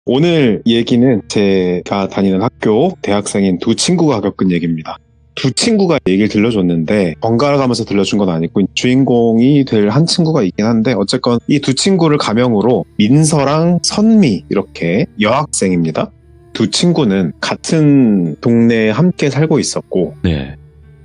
오늘 얘기는 제가 다니는 학교 대학생인 두 친구가 겪은 얘기입니다. 두 친구가 얘기를 들려줬는데 번갈아 가면서 들려준 건 아니고 주인공이 될 한 친구가 있긴 한데 어쨌건 이 두 친구를 가명으로 민서랑 선미 이렇게 여학생입니다. 두 친구는 같은 동네에 함께 살고 있었고 네.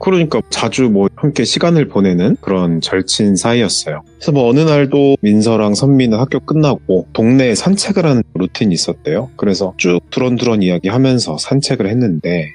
그러니까 자주 함께 시간을 보내는 그런 절친 사이였어요. 그래서 어느 날도 민서랑 선미는 학교 끝나고 동네에 산책을 하는 루틴이 있었대요. 그래서 쭉 두런두런 이야기하면서 산책을 했는데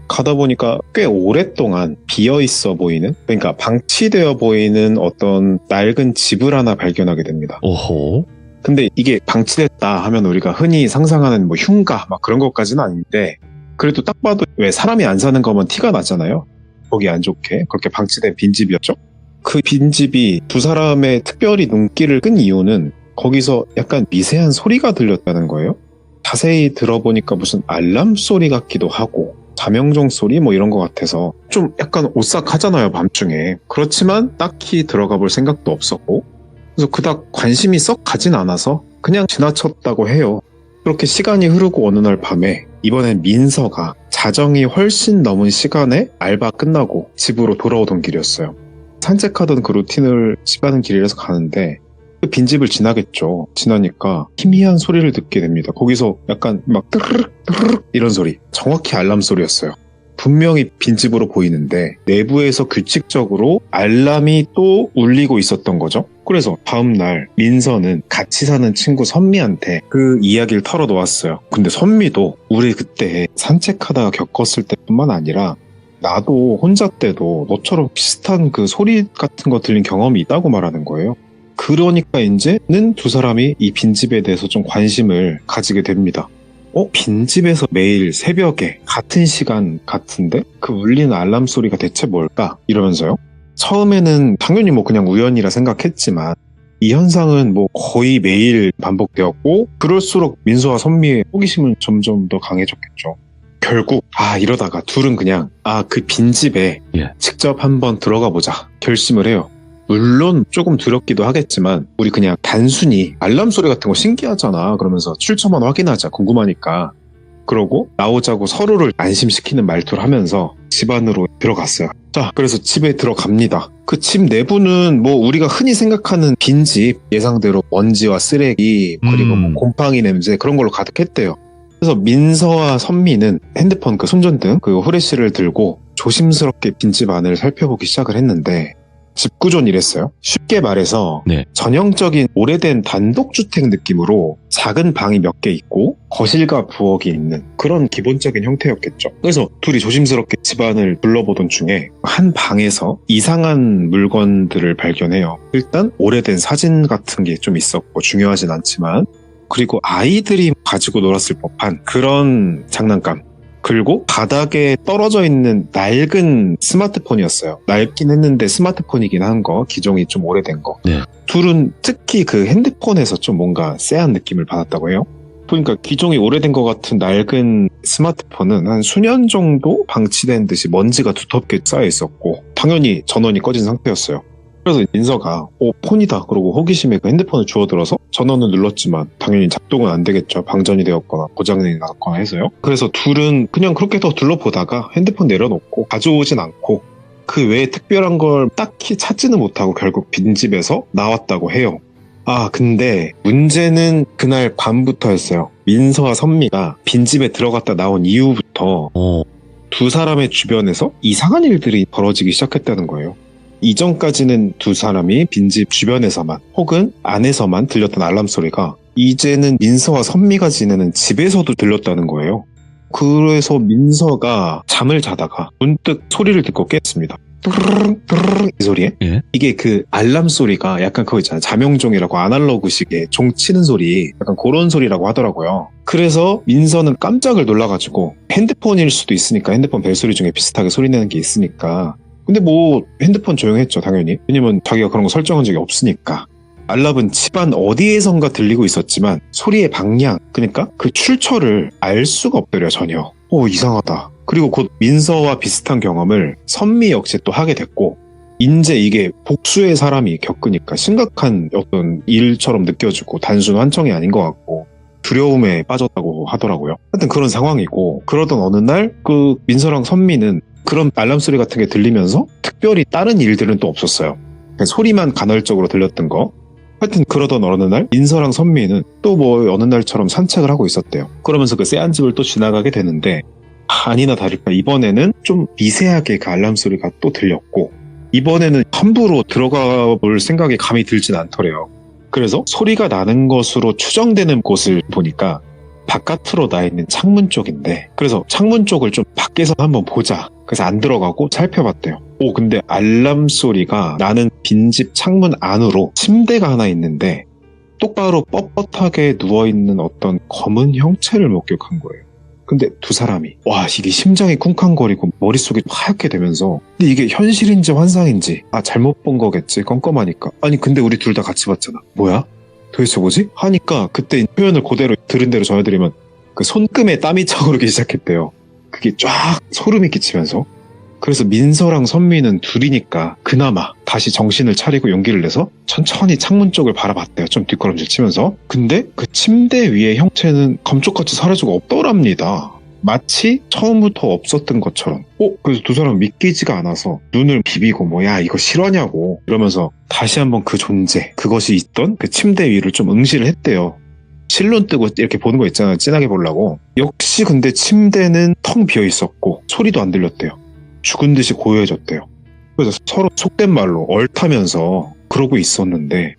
가다 보니까 꽤 오랫동안 비어있어 보이는, 그러니까 방치되어 보이는 어떤 낡은 집을 하나 발견하게 됩니다. 오호. 근데 이게 방치됐다 하면 우리가 흔히 상상하는 흉가 막 그런 것까지는 아닌데 그래도 딱 봐도 왜 사람이 안 사는 거면 티가 나잖아요. 보기 안 좋게 그렇게 방치된 빈집이었죠. 그 빈집이 두 사람의 특별히 눈길을 끈 이유는 거기서 약간 미세한 소리가 들렸다는 거예요. 자세히 들어보니까 무슨 알람 소리 같기도 하고 자명종 소리 뭐 이런 것 같아서 좀 약간 오싹하잖아요, 밤중에. 그렇지만 딱히 들어가 볼 생각도 없었고, 그래서 그닥 관심이 썩 가진 않아서 그냥 지나쳤다고 해요. 그렇게 시간이 흐르고 어느 날 밤에 이번엔 민서가 자정이 훨씬 넘은 시간에 알바 끝나고 집으로 돌아오던 길이었어요. 산책하던 그 루틴을 집하는 길이라서 가는데 그 빈집을 지나겠죠. 지나니까 희미한 소리를 듣게 됩니다. 거기서 약간 막 뜨르륵 뜨르륵 이런 소리, 정확히 알람 소리였어요. 분명히 빈집으로 보이는데 내부에서 규칙적으로 알람이 또 울리고 있었던 거죠. 그래서 다음날 민서는 같이 사는 친구 선미한테 그 이야기를 털어놓았어요. 근데 선미도 우리 그때 산책하다가 겪었을 때뿐만 아니라 나도 혼자 때도 너처럼 비슷한 그 소리 같은 거 들린 경험이 있다고 말하는 거예요. 그러니까 이제는 두 사람이 이 빈집에 대해서 좀 관심을 가지게 됩니다. 빈집에서 매일 새벽에 같은 시간 같은데 그 울리는 알람 소리가 대체 뭘까? 이러면서요. 처음에는 당연히 뭐 그냥 우연이라 생각했지만 이 현상은 뭐 거의 매일 반복되었고 그럴수록 민서와 선미의 호기심은 점점 더 강해졌겠죠. 결국 이러다가 둘은 그냥 그 빈집에 직접 한번 들어가 보자 결심을 해요. 물론 조금 두렵기도 하겠지만 우리 그냥 단순히 알람 소리 같은 거 신기하잖아 그러면서 출처만 확인하자 궁금하니까 그러고 나오자고 서로를 안심시키는 말투를 하면서 집 안으로 들어갔어요. 자, 그래서 집에 들어갑니다. 그 집 내부는 뭐 우리가 흔히 생각하는 빈집 예상대로 먼지와 쓰레기 그리고 뭐 곰팡이 냄새 그런 걸로 가득했대요. 그래서 민서와 선미는 핸드폰 그 손전등 그 후레쉬를 들고 조심스럽게 빈집 안을 살펴보기 시작을 했는데 집 구조는 이랬어요. 쉽게 말해서 전형적인 오래된 단독주택 느낌으로 작은 방이 몇 개 있고 거실과 부엌이 있는 그런 기본적인 형태였겠죠. 그래서 둘이 조심스럽게 집안을 둘러보던 중에 한 방에서 이상한 물건들을 발견해요. 일단 오래된 사진 같은 게 좀 있었고 중요하진 않지만 그리고 아이들이 가지고 놀았을 법한 그런 장난감 그리고 바닥에 떨어져 있는 낡은 스마트폰이었어요. 낡긴 했는데 스마트폰이긴 한 거, 기종이 좀 오래된 거. 둘은 특히 그 핸드폰에서 좀 뭔가 쎄한 느낌을 받았다고 해요. 보니까 기종이 오래된 것 같은 낡은 스마트폰은 한 수년 정도 방치된 듯이 먼지가 두텁게 쌓여 있었고 당연히 전원이 꺼진 상태였어요. 그래서 민서가 폰이다 그러고 호기심에 그 핸드폰을 주워들어서 전원을 눌렀지만 당연히 작동은 안 되겠죠. 방전이 되었거나 고장이 났거나 해서요. 그래서 둘은 그냥 그렇게 더 둘러보다가 핸드폰 내려놓고 가져오진 않고 그 외에 특별한 걸 딱히 찾지는 못하고 결국 빈집에서 나왔다고 해요. 근데 문제는 그날 밤부터였어요. 민서와 선미가 빈집에 들어갔다 나온 이후부터 두 사람의 주변에서 이상한 일들이 벌어지기 시작했다는 거예요. 이전까지는 두 사람이 빈집 주변에서만 혹은 안에서만 들렸던 알람 소리가 이제는 민서와 선미가 지내는 집에서도 들렸다는 거예요. 그래서 민서가 잠을 자다가 문득 소리를 듣고 깼습니다. 뚜르릉 뚜르릉 이 소리에 이게 그 알람 소리가 약간 그거 있잖아요. 자명종이라고 아날로그식의 종 치는 소리 약간 그런 소리라고 하더라고요. 그래서 민서는 깜짝을 놀라가지고 핸드폰일 수도 있으니까 핸드폰 벨소리 중에 비슷하게 소리 내는 게 있으니까 근데 뭐 핸드폰 조용했죠 당연히. 왜냐면 자기가 그런 거 설정한 적이 없으니까. 알람은 집안 어디에선가 들리고 있었지만 소리의 방향 그러니까 그 출처를 알 수가 없더래요 전혀. 이상하다. 그리고 곧 민서와 비슷한 경험을 선미 역시 또 하게 됐고 이제 이게 복수의 사람이 겪으니까 심각한 어떤 일처럼 느껴지고 단순 환청이 아닌 것 같고 두려움에 빠졌다고 하더라고요. 하여튼 그런 상황이고 그러던 어느 날 그 민서랑 선미는 그런 알람 소리 같은 게 들리면서 특별히 다른 일들은 또 없었어요. 그냥 소리만 간헐적으로 들렸던 거. 하여튼 그러던 어느 날 민서랑 선미는 또 뭐 어느 날처럼 산책을 하고 있었대요. 그러면서 그 쎄한 집을 또 지나가게 되는데 아니나 다를까 이번에는 좀 미세하게 그 알람 소리가 또 들렸고 이번에는 함부로 들어가 볼 생각이 감이 들진 않더래요. 그래서 소리가 나는 것으로 추정되는 곳을 보니까 바깥으로 나 있는 창문 쪽인데 그래서 창문 쪽을 좀 밖에서 한번 보자. 그래서 안 들어가고 살펴봤대요. 근데 알람 소리가 나는 빈집 창문 안으로 침대가 하나 있는데 똑바로 뻣뻣하게 누워있는 어떤 검은 형체를 목격한 거예요. 근데 두 사람이 와 이게 심장이 쿵쾅거리고 머릿속이 하얗게 되면서 근데 이게 현실인지 환상인지 잘못 본 거겠지 껌껌하니까 아니 근데 우리 둘 다 같이 봤잖아 뭐야? 도대체 뭐지? 하니까 그때 표현을 그대로 들은 대로 전해드리면 그 손금에 땀이 차오르기 시작했대요. 그게 쫙 소름이 끼치면서 그래서 민서랑 선미는 둘이니까 그나마 다시 정신을 차리고 용기를 내서 천천히 창문 쪽을 바라봤대요. 좀 뒷걸음질 치면서. 근데 그 침대 위의 형체는 감쪽같이 사라지고 없더랍니다. 마치 처음부터 없었던 것처럼. 그래서 두 사람 믿기지가 않아서 눈을 비비고 뭐야 이거 실화냐고 이러면서 다시 한번 그 존재, 그것이 있던 그 침대 위를 좀 응시를 했대요. 실눈 뜨고 이렇게 보는 거 있잖아요. 진하게 보려고. 역시 근데 침대는 텅 비어 있었고 소리도 안 들렸대요. 죽은 듯이 고요해졌대요. 그래서 서로 속된 말로 얼타면서 그러고 있었는데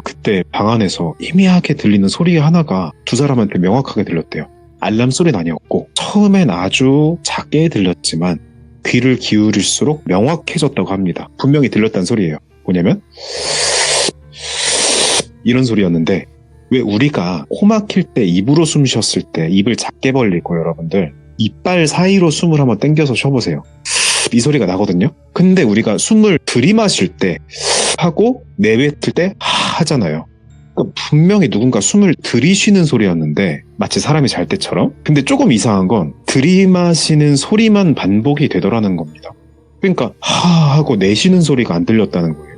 그때 방 안에서 희미하게 들리는 소리 하나가 두 사람한테 명확하게 들렸대요. 알람 소리는 아니었고 처음엔 아주 작게 들렸지만 귀를 기울일수록 명확해졌다고 합니다. 분명히 들렸다는 소리예요. 뭐냐면 이런 소리였는데 왜 우리가 코 막힐 때 입으로 숨 쉬었을 때 입을 작게 벌리고 여러분들 이빨 사이로 숨을 한번 당겨서 쉬어보세요. 이 소리가 나거든요. 근데 우리가 숨을 들이마실 때 하고 내뱉을 때 하잖아요. 그러니까 분명히 누군가 숨을 들이쉬는 소리였는데 마치 사람이 잘 때처럼. 근데 조금 이상한 건 들이마시는 소리만 반복이 되더라는 겁니다. 그러니까 하 하고 내쉬는 소리가 안 들렸다는 거예요.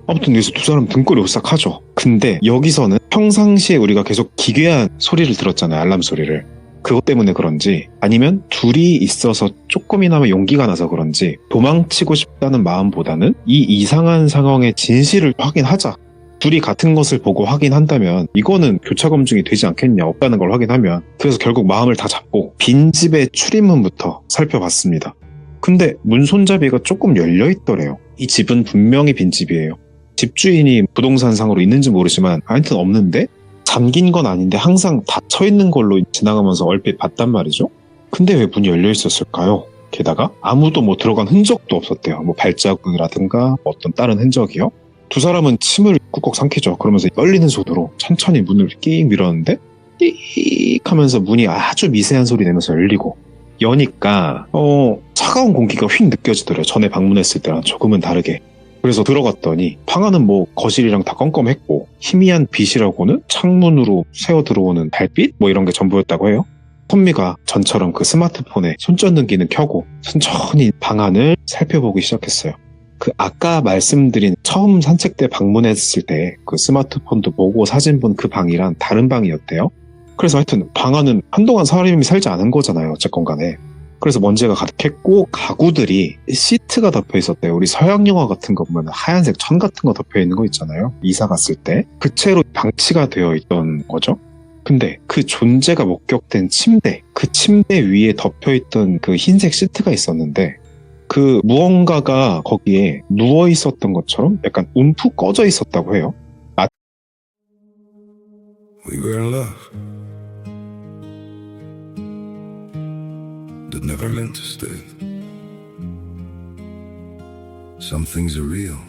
아무튼 여기서 두 사람 등골이 오싹하죠. 근데 여기서는 평상시에 우리가 계속 기괴한 소리를 들었잖아요. 알람 소리를. 그것 때문에 그런지 아니면 둘이 있어서 조금이나마 용기가 나서 그런지 도망치고 싶다는 마음보다는 이 이상한 상황의 진실을 확인하자. 둘이 같은 것을 보고 확인한다면 이거는 교차 검증이 되지 않겠냐 없다는 걸 확인하면 그래서 결국 마음을 다 잡고 빈집의 출입문부터 살펴봤습니다. 근데 문 손잡이가 조금 열려있더래요. 이 집은 분명히 빈집이에요. 집주인이 부동산 상으로 있는지 모르지만 하여튼 없는데 잠긴 건 아닌데 항상 닫혀있는 걸로 지나가면서 얼핏 봤단 말이죠. 근데 왜 문이 열려있었을까요? 게다가 아무도 들어간 흔적도 없었대요. 발자국이라든가 어떤 다른 흔적이요. 두 사람은 침을 꾹꾹 삼키죠. 그러면서 떨리는 손으로 천천히 문을 끽 밀었는데 끽 하면서 문이 아주 미세한 소리 내면서 열리고 여니까 차가운 공기가 휙 느껴지더래요. 전에 방문했을 때랑 조금은 다르게. 그래서 들어갔더니 방 안은 거실이랑 다 껌껌했고 희미한 빛이라고는 창문으로 새어 들어오는 달빛 이런 게 전부였다고 해요. 선미가 전처럼 그 스마트폰에 손전등 기능 켜고 천천히 방 안을 살펴보기 시작했어요. 그 아까 말씀드린 처음 산책 때 방문했을 때 그 스마트폰도 보고 사진 본 그 방이랑 다른 방이었대요. 그래서 하여튼 방 안은 한동안 사람이 살지 않은 거잖아요. 어쨌건 간에. 그래서 먼지가 가득했고 가구들이 시트가 덮여 있었대요. 우리 서양 영화 같은 거 보면 하얀색 천 같은 거 덮여 있는 거 있잖아요. 이사 갔을 때 그 채로 방치가 되어 있던 거죠. 근데 그 존재가 목격된 침대, 그 침대 위에 덮여 있던 그 흰색 시트가 있었는데 그 무언가가 거기에 누워 있었던 것처럼 약간 움푹 꺼져 있었다고 해요. We were in love that never meant to stay. Some things are real,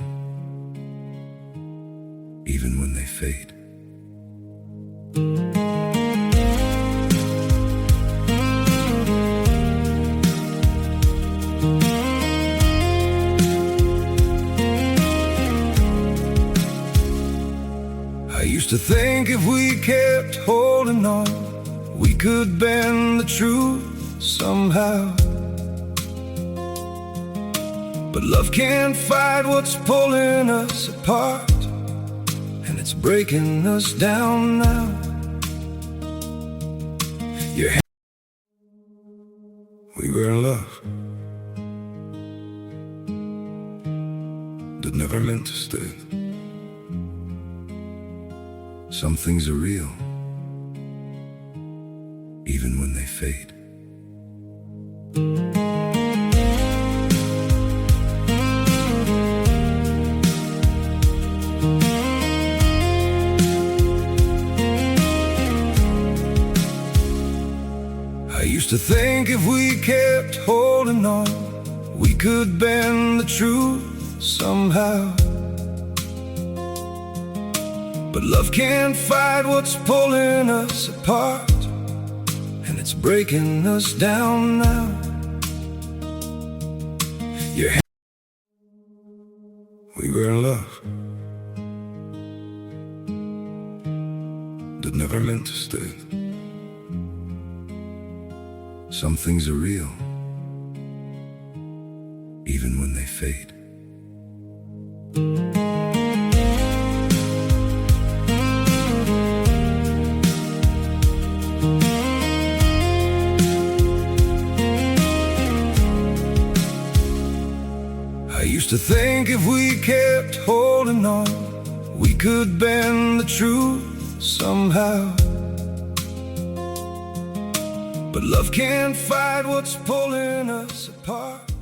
even when they fade. I used to think if we kept holding on, we could bend the truth somehow. But love can't fight what's pulling us apart, and it's breaking us down now. We were in love that never meant to stay. Some things are real, even when they fade. I used to think if we kept holding on, we could bend the truth somehow. But love can't fight what's pulling us apart, and it's breaking us down now. We were in love that never meant to stay. Some things are real, even when they fade. I used to think if we kept holding on, we could bend the truth somehow. But love can't fight what's pulling us apart.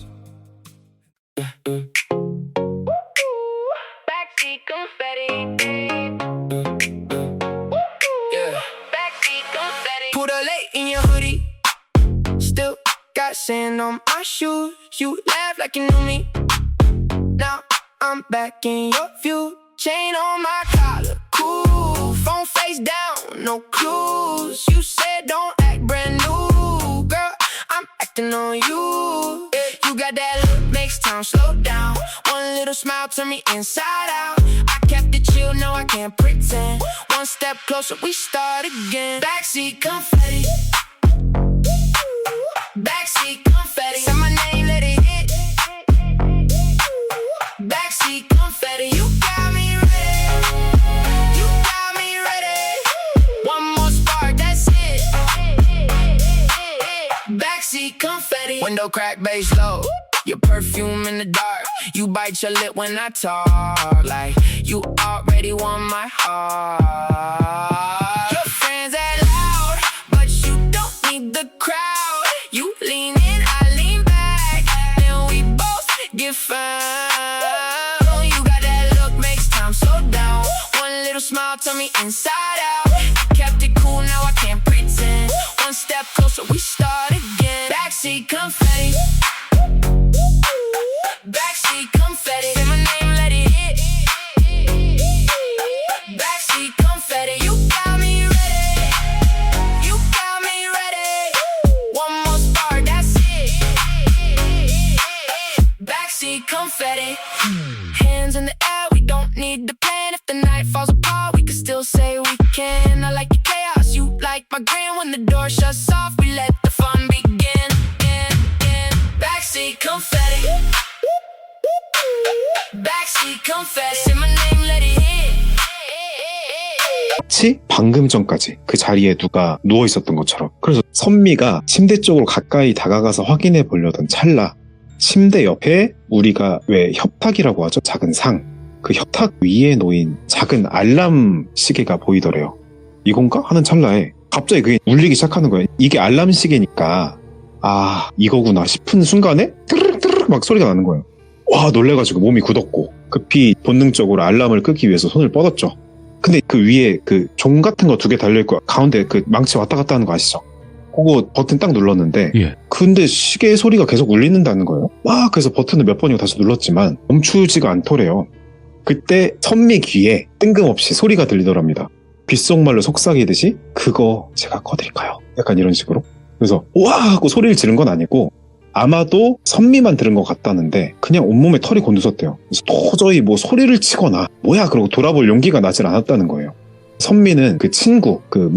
Backseat confetti. Yeah. Backseat confetti. Put a late in your hoodie. Still got sand on my shoes. You laugh like you knew me. Now I'm back in your view. Chain on my collar, cool. Phone face down, no clues. You said don't act brand new, girl. I'm acting on you. Yeah, you got that look, makes time slow down. One little smile turn me inside out. I kept it chill, no I can't pretend. One step closer, we start again. Backseat confetti. Backseat confetti. Say my name, let it hit. Backseat confetti. You got me ready. You got me ready. One more spark, that's it. Backseat confetti. Window crack, bass low. Your perfume in the dark. You bite your lip when I talk. Like you already won my heart. Your friends act loud, but you don't need the crowd. You lean in, I lean back, and we both get found. You got that look, makes time slow down. One little smile turn me inside out. I kept it cool, now I can't pretend. One step closer, we start again. Backseat confetti. Backseat confetti. Say my name, let it hit. Backseat confetti. You got me ready. You got me ready. One more spark, that's it. Backseat confetti. Hands in the air, we don't need to plan. If the night falls apart, we can still say we can. I like your chaos, you like my grin. When the door shuts off, we let the fun begin. Backseat confetti. Backseat confetti. Say my name, let it hit. 마치 방금 전까지 그 자리에 누가 누워 있었던 것처럼. 그래서 선미가 침대 쪽으로 가까이 다가가서 확인해 보려던 찰나, 침대 옆에 우리가 왜 협탁이라고 하죠? 작은 상. 그 협탁 위에 놓인 작은 알람 시계가 보이더래요. 이건가? 하는 찰나에 갑자기 그게 울리기 시작하는 거예요. 이게 알람 시계니까 아 이거구나 싶은 순간에 뜨르륵 뜨르륵 막 소리가 나는 거예요. 와 놀래가지고 몸이 굳었고 급히 본능적으로 알람을 끄기 위해서 손을 뻗었죠. 근데 그 위에 그 종 같은 거 2개 달려있고 가운데 그 망치 왔다 갔다 하는 거 아시죠? 그거 버튼 딱 눌렀는데 예. 근데 시계 소리가 계속 울린다는 거예요. 막 그래서 버튼을 몇 번이고 다시 눌렀지만 멈추지가 않더래요. 그때 선미 귀에 뜬금없이 소리가 들리더랍니다. 귓속말로 속삭이듯이 그거 제가 꺼드릴까요? 약간 이런 식으로. 그래서 우와 하고 소리를 지른 건 아니고 아마도 선미만 들은 것 같다는데 그냥 온몸에 털이 곤두섰대요. 그래서 도저히 뭐 소리를 치거나 뭐야 그러고 돌아볼 용기가 나질 않았다는 거예요. 선미는 그 친구 그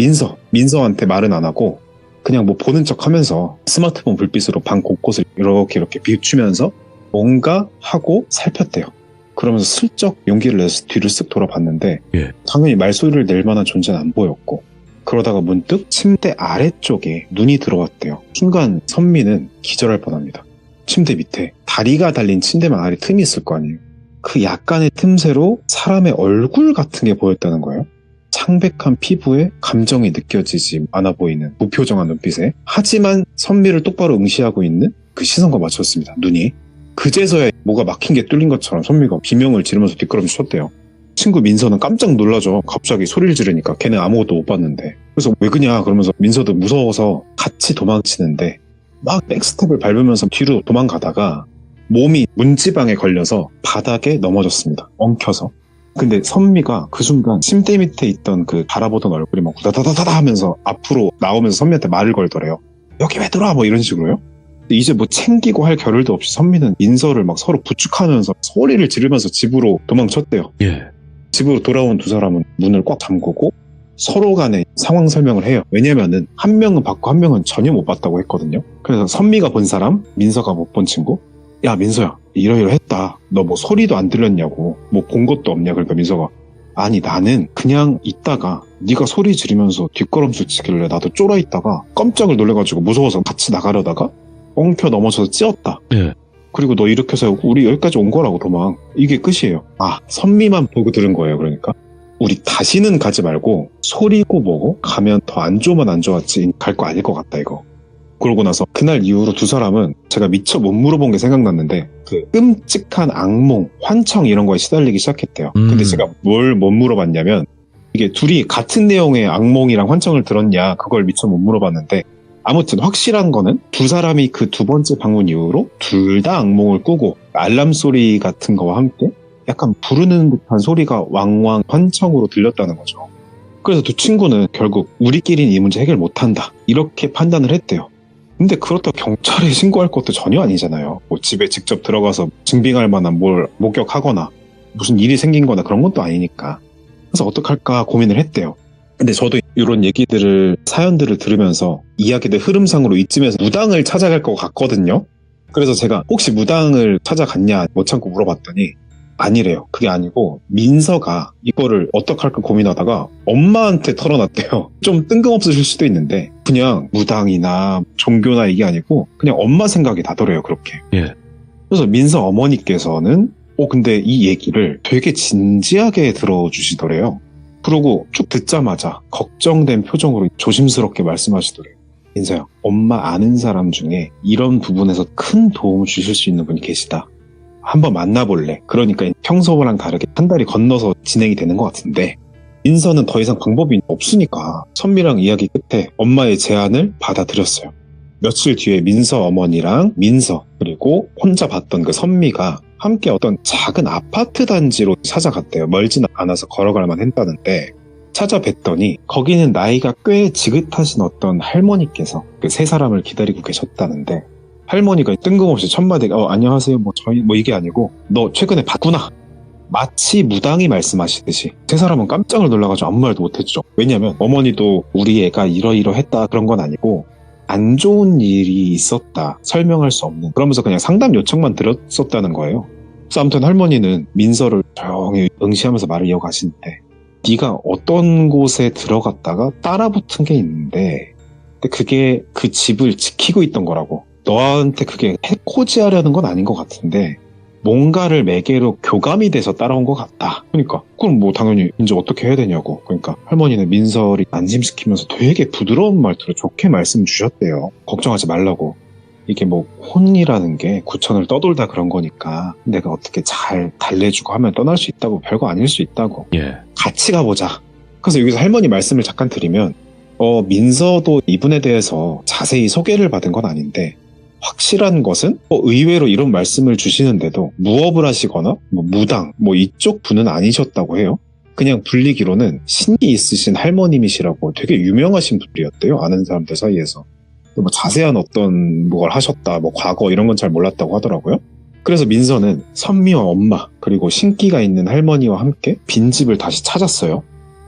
민서한테 말은 안 하고 그냥 뭐 보는 척 하면서 스마트폰 불빛으로 방 곳곳을 이렇게 비추면서 뭔가 하고 살폈대요. 그러면서 슬쩍 용기를 내서 뒤를 쓱 돌아봤는데 예. 당연히 말소리를 낼 만한 존재는 안 보였고 그러다가 문득 침대 아래쪽에 눈이 들어왔대요. 순간 선미는 기절할 뻔합니다. 침대 밑에 다리가 달린 침대만 아래 틈이 있을 거 아니에요. 그 약간의 틈새로 사람의 얼굴 같은 게 보였다는 거예요. 창백한 피부에 감정이 느껴지지 않아 보이는 무표정한 눈빛에 하지만 선미를 똑바로 응시하고 있는 그 시선과 맞췄습니다. 눈이. 그제서야 뭐가 막힌 게 뚫린 것처럼 선미가 비명을 지르면서 뒷걸음질 쳤대요. 친구 민서는 깜짝 놀라죠. 갑자기 소리를 지르니까 걔는 아무것도 못 봤는데. 그래서 왜 그냐 그러면서 민서도 무서워서 같이 도망치는데 막 백스텝을 밟으면서 뒤로 도망가다가 몸이 문지방에 걸려서 바닥에 넘어졌습니다. 엉켜서. 근데 선미가 그 순간 침대 밑에 있던 그 바라보던 얼굴이 막 우다다다다 하면서 앞으로 나오면서 선미한테 말을 걸더래요. 여기 왜 들어와? 뭐 이런 식으로요. 이제 뭐 챙기고 할 겨를도 없이 선미는 민서를 막 서로 부축하면서 소리를 지르면서 집으로 도망쳤대요. 예. 집으로 돌아온 두 사람은 문을 꽉 잠그고 서로 간에 상황 설명을 해요. 왜냐면은 한 명은 봤고 한 명은 전혀 못 봤다고 했거든요. 그래서 선미가 본 사람, 민서가 못 본 친구. 야 민서야, 이러이러했다. 너 뭐 소리도 안 들렸냐고. 뭐 본 것도 없냐. 그러니까 민서가 아니 나는 그냥 있다가 네가 소리 지르면서 뒷걸음질 치길래 나도 쫄아 있다가 깜짝을 놀래가지고 무서워서 같이 나가려다가 엉켜 넘어져서 찧었다. 예. 그리고 너 이렇게 해서 우리 여기까지 온 거라고 도망. 이게 끝이에요. 아, 선미만 보고 들은 거예요. 그러니까 우리 다시는 가지 말고 소리고 뭐고 가면 더 안 좋으면 안 좋았지 갈 거 아닐 것 같다 이거. 그러고 나서 그날 이후로 두 사람은 제가 미처 못 물어본 게 생각났는데 그 끔찍한 악몽, 환청 이런 거에 시달리기 시작했대요. 근데 제가 뭘 못 물어봤냐면 이게 둘이 같은 내용의 악몽이랑 환청을 들었냐 그걸 미처 못 물어봤는데 아무튼 확실한 거는 두 사람이 그 두 번째 방문 이후로 둘 다 악몽을 꾸고 알람 소리 같은 거와 함께 약간 부르는 듯한 소리가 왕왕 환청으로 들렸다는 거죠. 그래서 두 친구는 결국 우리끼리는 이 문제 해결 못한다 이렇게 판단을 했대요. 근데 그렇다고 경찰에 신고할 것도 전혀 아니잖아요. 뭐 집에 직접 들어가서 증빙할 만한 뭘 목격하거나 무슨 일이 생긴 거나 그런 것도 아니니까. 그래서 어떡할까 고민을 했대요. 근데 저도 이런 얘기들을 사연들을 들으면서 이야기들 흐름상으로 이쯤에서 무당을 찾아갈 것 같거든요. 그래서 제가 혹시 무당을 찾아갔냐 못 참고 물어봤더니 아니래요. 그게 아니고 민서가 이거를 어떡할까 고민하다가 엄마한테 털어놨대요. 좀 뜬금없으실 수도 있는데 그냥 무당이나 종교나 이게 아니고 그냥 엄마 생각이 나더래요. 그렇게. 예. 그래서 민서 어머니께서는 근데 이 얘기를 되게 진지하게 들어주시더래요. 그러고 쭉 듣자마자 걱정된 표정으로 조심스럽게 말씀하시더래요. 민서야, 엄마 아는 사람 중에 이런 부분에서 큰 도움을 주실 수 있는 분이 계시다. 한번 만나볼래? 그러니까 평소랑 다르게 한 달이 건너서 진행이 되는 것 같은데 민서는 더 이상 방법이 없으니까 선미랑 이야기 끝에 엄마의 제안을 받아들였어요. 며칠 뒤에 민서 어머니랑 민서 그리고 혼자 봤던 그 선미가 함께 어떤 작은 아파트 단지로 찾아갔대요. 멀지는 않아서 걸어갈 만했다는데 찾아뵀더니 거기는 나이가 꽤 지긋하신 어떤 할머니께서 그 세 사람을 기다리고 계셨다는데 할머니가 뜬금없이 첫마디 안녕하세요 저희 이게 아니고 너 최근에 봤구나. 마치 무당이 말씀하시듯이 세 사람은 깜짝 놀라가지고 아무 말도 못했죠. 왜냐면 어머니도 우리 애가 이러이러했다 그런 건 아니고 안 좋은 일이 있었다 설명할 수 없는 그러면서 그냥 상담 요청만 드렸었다는 거예요. 그래서 아무튼 할머니는 민서를 조용히 응시하면서 말을 이어가시는데 네가 어떤 곳에 들어갔다가 따라붙은 게 있는데 근데 그게 그 집을 지키고 있던 거라고. 너한테 그게 해코지하려는 건 아닌 것 같은데 뭔가를 매개로 교감이 돼서 따라온 것 같다. 그러니까 그럼 뭐 당연히 이제 어떻게 해야 되냐고. 그러니까 할머니는 민서를 안심시키면서 되게 부드러운 말투로 좋게 말씀 주셨대요. 걱정하지 말라고. 이게 뭐 혼이라는 게 구천을 떠돌다 그런 거니까 내가 어떻게 잘 달래주고 하면 떠날 수 있다고 별거 아닐 수 있다고. 예. 같이 가보자. 그래서 여기서 할머니 말씀을 잠깐 드리면 민서도 이분에 대해서 자세히 소개를 받은 건 아닌데 확실한 것은 의외로 이런 말씀을 주시는데도 무업을 하시거나 무당 이쪽 분은 아니셨다고 해요. 그냥 불리기로는 신이 있으신 할머님이시라고 되게 유명하신 분이었대요. 아는 사람들 사이에서. 자세한 어떤 뭘 하셨다 과거 이런 건 잘 몰랐다고 하더라고요. 그래서 민서는 선미와 엄마 그리고 신기가 있는 할머니와 함께 빈집을 다시 찾았어요.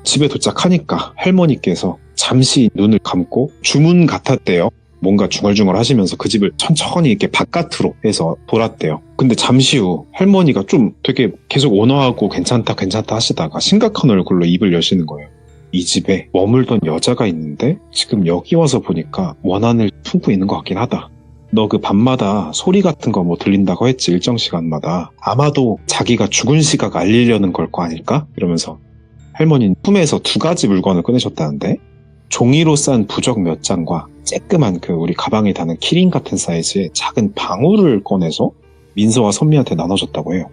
집에 도착하니까 할머니께서 잠시 눈을 감고 주문 같았대요. 뭔가 중얼중얼 하시면서 그 집을 천천히 이렇게 바깥으로 해서 돌았대요. 근데 잠시 후 할머니가 좀 되게 계속 온화하고 괜찮다 하시다가 심각한 얼굴로 입을 여시는 거예요. 이 집에 머물던 여자가 있는데 지금 여기 와서 보니까 원한을 품고 있는 것 같긴 하다. 너 그 밤마다 소리 같은 거 들린다고 했지 일정 시간마다. 아마도 자기가 죽은 시각 알리려는 걸 거 아닐까? 이러면서 할머니는 품에서 두 가지 물건을 꺼내셨다는데 종이로 싼 부적 몇 장과 쬐끄만 우리 가방에 다는 키링 같은 사이즈의 작은 방울을 꺼내서 민서와 선미한테 나눠줬다고 해요.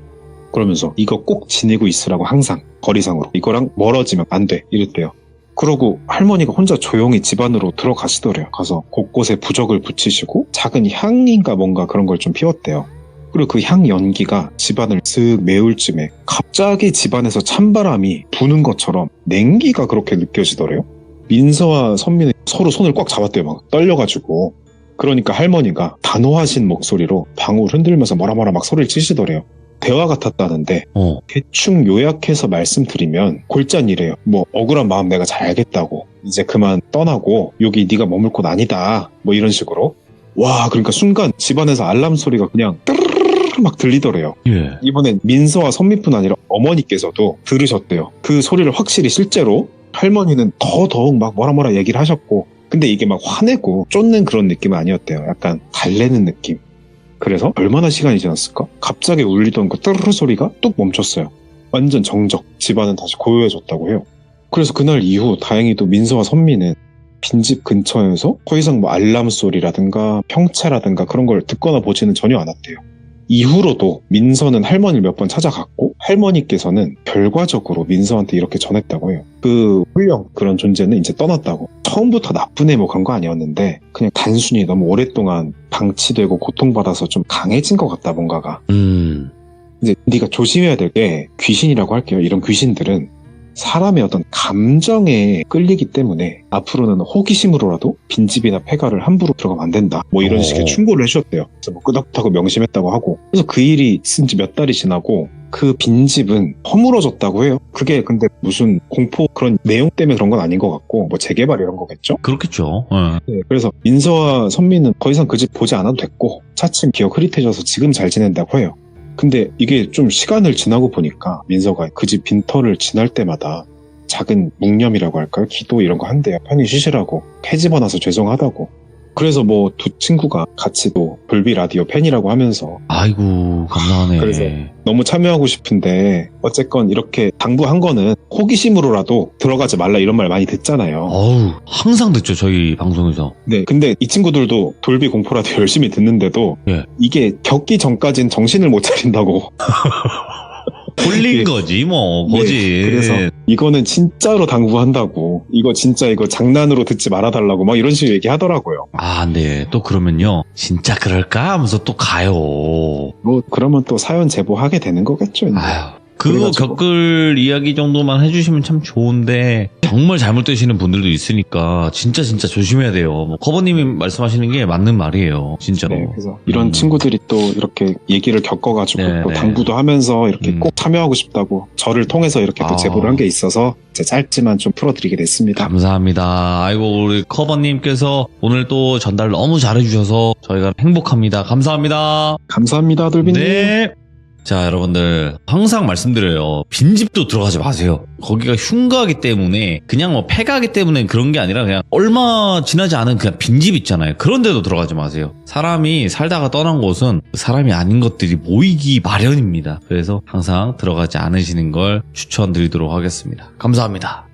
그러면서 이거 꼭 지니고 있으라고 항상 거리상으로 이거랑 멀어지면 안 돼 이랬대요. 그러고 할머니가 혼자 조용히 집 안으로 들어가시더래요. 가서 곳곳에 부적을 붙이시고 작은 향인가 뭔가 그런 걸 좀 피웠대요. 그리고 그 향 연기가 집안을 슥 메울 쯤에 갑자기 집안에서 찬바람이 부는 것처럼 냉기가 그렇게 느껴지더래요. 민서와 선미는 서로 손을 꽉 잡았대요. 막 떨려가지고. 그러니까 할머니가 단호하신 목소리로 방울 흔들면서 뭐라 막 소리를 치시더래요. 대화 같았다는데 대충 요약해서 말씀드리면 골짠이래요. 뭐 억울한 마음 내가 잘 알겠다고, 이제 그만 떠나고 여기 네가 머물 곳 아니다, 뭐 이런 식으로. 와, 그러니까 순간 집안에서 알람 소리가 그냥 뜨르르르 막 들리더래요. 예. 이번엔 민서와 선미뿐 아니라 어머니께서도 들으셨대요. 그 소리를 확실히 실제로. 할머니는 더더욱 막 뭐라 얘기를 하셨고, 근데 이게 막 화내고 쫓는 그런 느낌은 아니었대요. 약간 달래는 느낌. 그래서 얼마나 시간이 지났을까? 갑자기 울리던 그 뜨르르 소리가 뚝 멈췄어요. 완전 정적. 집안은 다시 고요해졌다고 해요. 그래서 그날 이후 다행히도 민서와 선미는 빈집 근처에서 더 이상 뭐 알람 소리라든가 평채라든가 그런 걸 듣거나 보지는 전혀 않았대요. 이후로도 민서는 할머니를 몇 번 찾아갔고, 할머니께서는 결과적으로 민서한테 이렇게 전했다고 해요. 그 훌령 그런 존재는 이제 떠났다고. 처음부터 나쁜 애 뭐 그런 거 아니었는데 그냥 단순히 너무 오랫동안 방치되고 고통받아서 좀 강해진 것 같다, 뭔가가. 이제 네가 조심해야 될 게, 귀신이라고 할게요. 이런 귀신들은 사람의 어떤 감정에 끌리기 때문에 앞으로는 호기심으로라도 빈집이나 폐가를 함부로 들어가면 안 된다, 뭐 이런 식의 충고를 해주셨대요. 그래서 뭐 끄덕하고 명심했다고 하고. 그래서 그 일이 쓴 지 몇 달이 지나고 그 빈집은 허물어졌다고 해요. 그게 근데 무슨 공포 그런 내용 때문에 그런 건 아닌 것 같고, 뭐 재개발 이런 거겠죠? 그렇겠죠. 네, 그래서 민서와 선미는 더 이상 그 집 보지 않아도 됐고, 차츰 기억 흐릿해져서 지금 잘 지낸다고 해요. 근데 이게 좀 시간을 지나고 보니까 민서가 그 집 빈터를 지날 때마다 작은 묵념이라고 할까요? 기도 이런 거 한대요. 편히 쉬시라고, 캐집어놔서 죄송하다고. 그래서 뭐 두 친구가 같이 또 불비 라디오 팬이라고 하면서, 아이고, 감사하네. 그래서 너무 참여하고 싶은데 어쨌건 이렇게 당부한 거는 호기심으로라도 들어가지 말라, 이런 말 많이 듣잖아요. 어우, 항상 듣죠, 저희 방송에서. 네, 근데 이 친구들도 돌비 공포 라디오 열심히 듣는데도 예. 이게 겪기 전까진 정신을 못 차린다고. 홀린 예. 거지, 뭐, 거지. 네, 그래서 이거는 진짜로 당부한다고, 이거 진짜 이거 장난으로 듣지 말아달라고 막 이런 식으로 얘기하더라고요. 아, 네. 또 그러면요, 진짜 그럴까 하면서 또 가요. 뭐 그러면 또 사연 제보하게 되는 거겠죠. 이제. 아유, 그거 그래가지고. 겪을 이야기 정도만 해주시면 참 좋은데, 정말 잘못되시는 분들도 있으니까 진짜 조심해야 돼요. 뭐 커버님이 말씀하시는 게 맞는 말이에요, 진짜로. 네, 그래서 이런 친구들이 또 이렇게 얘기를 겪어가지고 네, 또 네. 당부도 하면서 이렇게 꼭 참여하고 싶다고 저를 통해서 이렇게 또 제보를 한 게 있어서 이제 짧지만 좀 풀어드리게 됐습니다. 감사합니다. 아이고, 우리 커버님께서 오늘 또 전달 너무 잘해주셔서 저희가 행복합니다. 감사합니다. 감사합니다, 돌비님. 네. 자, 여러분들 항상 말씀드려요. 빈집도 들어가지 마세요. 거기가 흉가하기 때문에, 그냥 뭐 폐가하기 때문에 그런 게 아니라 그냥 얼마 지나지 않은 그냥 빈집 있잖아요. 그런 데도 들어가지 마세요. 사람이 살다가 떠난 곳은 사람이 아닌 것들이 모이기 마련입니다. 그래서 항상 들어가지 않으시는 걸 추천드리도록 하겠습니다. 감사합니다.